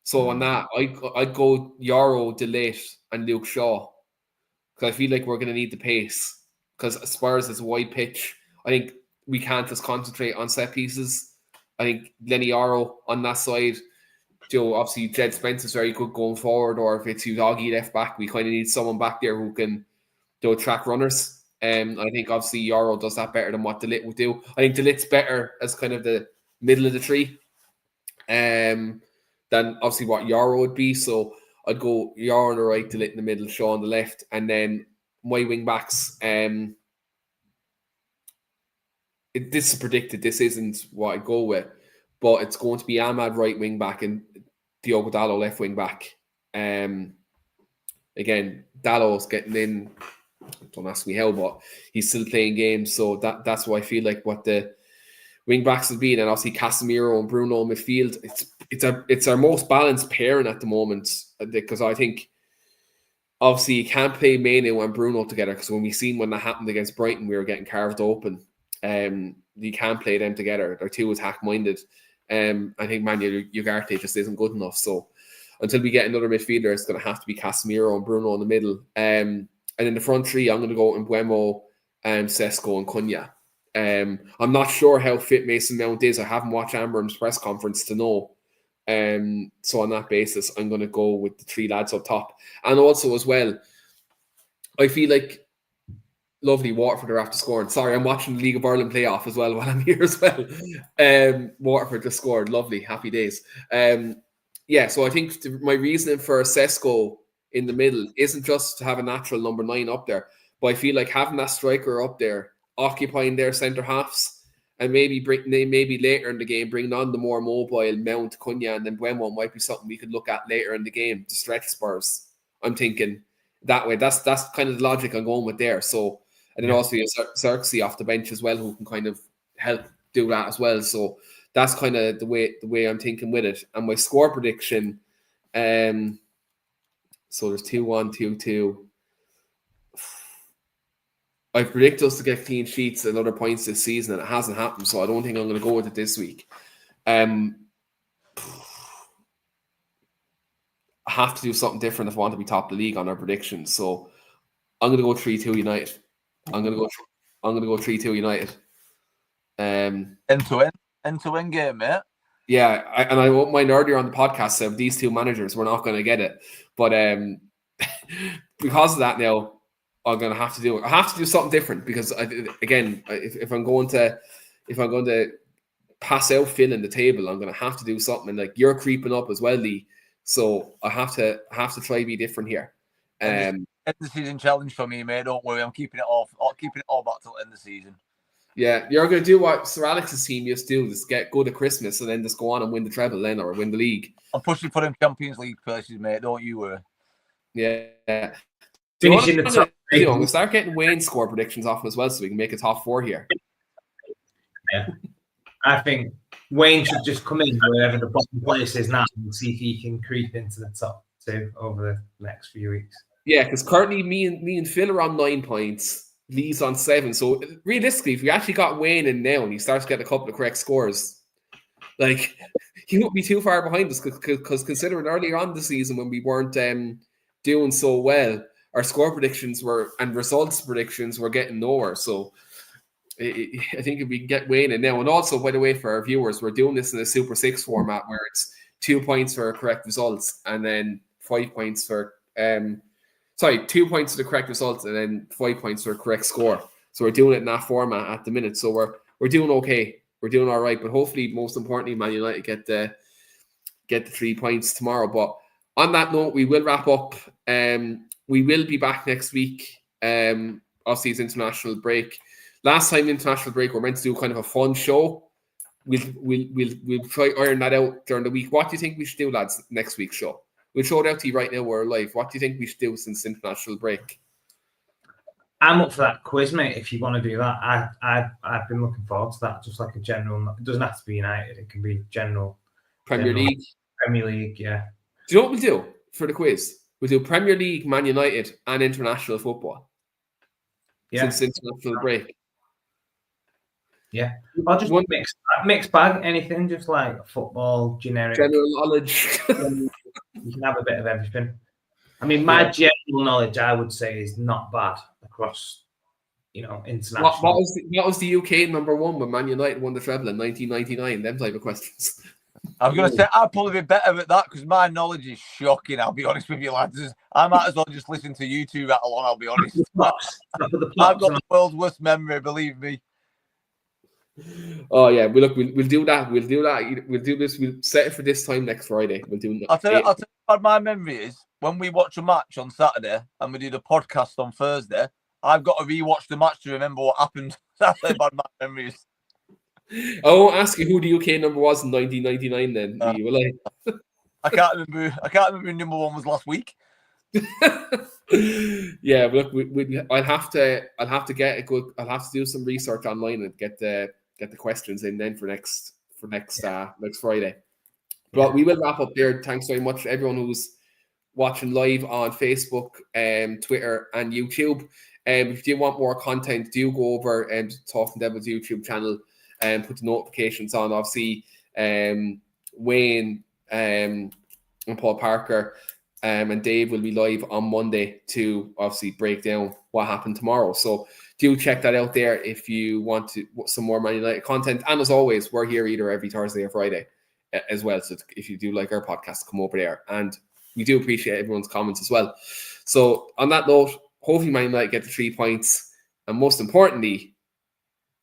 So on that, I'd go Yoro, De Ligt, and Luke Shaw because I feel like we're going to need the pace because Spurs is a wide pitch. I think we can't just concentrate on set pieces. I think Lenny Yoro on that side. Obviously, Jed Spence is very good going forward, or if it's Udogie left back, we kind of need someone back there who can track runners. I think obviously Yoro does that better than what De Ligt would do. I think De Ligt's better as kind of the middle of the tree than obviously what Yoro would be. So I'd go Yoro on the right, De Ligt in the middle, Shaw on the left, and then my wing backs. This is predicted. This isn't what I go with, but it's going to be Ahmad right wing back and Diogo Dalot left wing back. Again, Dalot's getting in. Don't ask me how, but he's still playing games, so that's what I feel like what the wing backs will be. And obviously Casemiro and Bruno midfield. It's our most balanced pairing at the moment, because I think obviously you can't play Mane and Bruno together, because when that happened against Brighton, we were getting carved open. You can't play them together. They're too attack minded. I think Manuel Ugarte just isn't good enough. So until we get another midfielder, it's going to have to be Casemiro and Bruno in the middle. And in the front three, I'm going to go Mbeumo, Sesko and Cunha. I'm not sure how fit Mason Mount is. I haven't watched Amorim's press conference to know. So on that basis, I'm going to go with the three lads up top. And also as well, I feel like lovely Waterford are after scoring. Sorry, I'm watching the League of Ireland playoff as well while I'm here as well. Waterford just scored. Lovely. Happy days. So I think my reasoning for Sesko in the middle isn't just to have a natural number 9 up there, but I feel like having that striker up there, occupying their centre halves, and maybe later in the game, bringing on the more mobile Mount, Cunha, and then Mbeumo might be something we could look at later in the game to stretch Spurs. I'm thinking that way. That's kind of the logic I'm going with there. So, and then also you have Xerxes off the bench as well, who can kind of help do that as well. So that's kind of the way I'm thinking with it. And my score prediction, so there's 2-1, 2-2. I predict us to get clean sheets and other points this season, and it hasn't happened, so I don't think I'm going to go with it this week. I have to do something different if I want to be top of the league on our predictions. So I'm going to go 3-2 United. I'm going to go 3-2 United. End-to-end game, mate. Yeah, I won't mind earlier on the podcast said these two managers were not going to get it, but because of that now, I'm going to have to do it. I have to do something different because if I'm going to pass out Phil in the table, I'm going to have to do something. And like you're creeping up as well, Lee. So I have to try to be different here. End the season challenge for me, mate. Don't worry, I'm keeping it off. I'll keep it all back till the end of the season. Yeah, you're going to do what Sir Alex's team used to do: just go to Christmas and then just go on and win the treble, then or win the league. I'm pushing for them Champions League places, mate. Don't you worry. Yeah. Finishing the top. We'll start getting Wayne score predictions off as well, so we can make a top 4 here. Yeah, I think Wayne should just come in wherever the bottom place is now and see if he can creep into the top 2 over the next few weeks. Yeah, because currently me and Phil are on 9 points. Lee's on 7. So realistically, if we actually got Wayne in now and he starts getting a couple of correct scores, like he won't be too far behind us because considering earlier on the season when we weren't doing so well, our score predictions and results predictions were getting nowhere. So I think if we can get Wayne in now, and also, by the way, for our viewers, we're doing this in a Super 6 format where it's 2 points for correct results and then 5 points for 2 points for the correct results and then 5 points for a correct score. So we're doing it in that format at the minute. So we're doing okay. We're doing all right. But hopefully, most importantly, Man United get the 3 points tomorrow. But on that note, we will wrap up. We will be back next week. Obviously, it's international break. Last time international break, we're meant to do kind of a fun show. We'll try iron that out during the week. What do you think we should do, lads, next week's show? We'll show it out to you right now. We're live. What do you think we should do since international break? I'm up for that quiz, mate. If you want to do that, I've been looking forward to that. Just like a general. It doesn't have to be United. It can be general Premier League. Premier League, yeah. Do you know what we'll do for the quiz? We'll do Premier League, Man United, and international football. Yeah. Since international break. Yeah. I'll just mixed bag, anything, just like football, generic. General knowledge. You can have a bit of everything. I mean, my general knowledge, I would say, is not bad across, international. What was the UK number 1 when Man United won the treble in 1999? Them type of questions. I was going to say, I'd probably be better at that because my knowledge is shocking, I'll be honest with you, lads. I might as well just listen to you two rattle on, I'll be honest. I've got the world's worst memory, believe me. Oh, yeah. We'll do that. We'll do that. We'll do this. We'll set it for this time next Friday. We'll do I'll tell you bad my memory is, when we watch a match on Saturday and we do the podcast on Thursday, I've got to rewatch the match to remember what happened. That's how bad my memory is. I won't ask you who the UK number was in 1999 then, will I? I can't remember who number one was last week. Yeah, look, I'll have to do some research online and get the questions in then for next Friday. But we will wrap up there. Thanks very much to everyone who's watching live on Facebook, Twitter, and YouTube. If you want more content, do go over and Talking Devil's YouTube channel and put the notifications on. Obviously, Wayne and Paul Parker and Dave will be live on Monday to obviously break down what happened tomorrow. So do check that out there if you want some more Man United content. And as always, we're here either every Thursday or Friday as well. So if you do like our podcast, come over there. And we do appreciate everyone's comments as well. So on that note, hopefully Man United get the 3 points. And most importantly,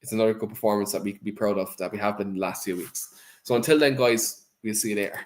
it's another good performance that we can be proud of that we have been in the last 2 weeks. So until then, guys, we'll see you later.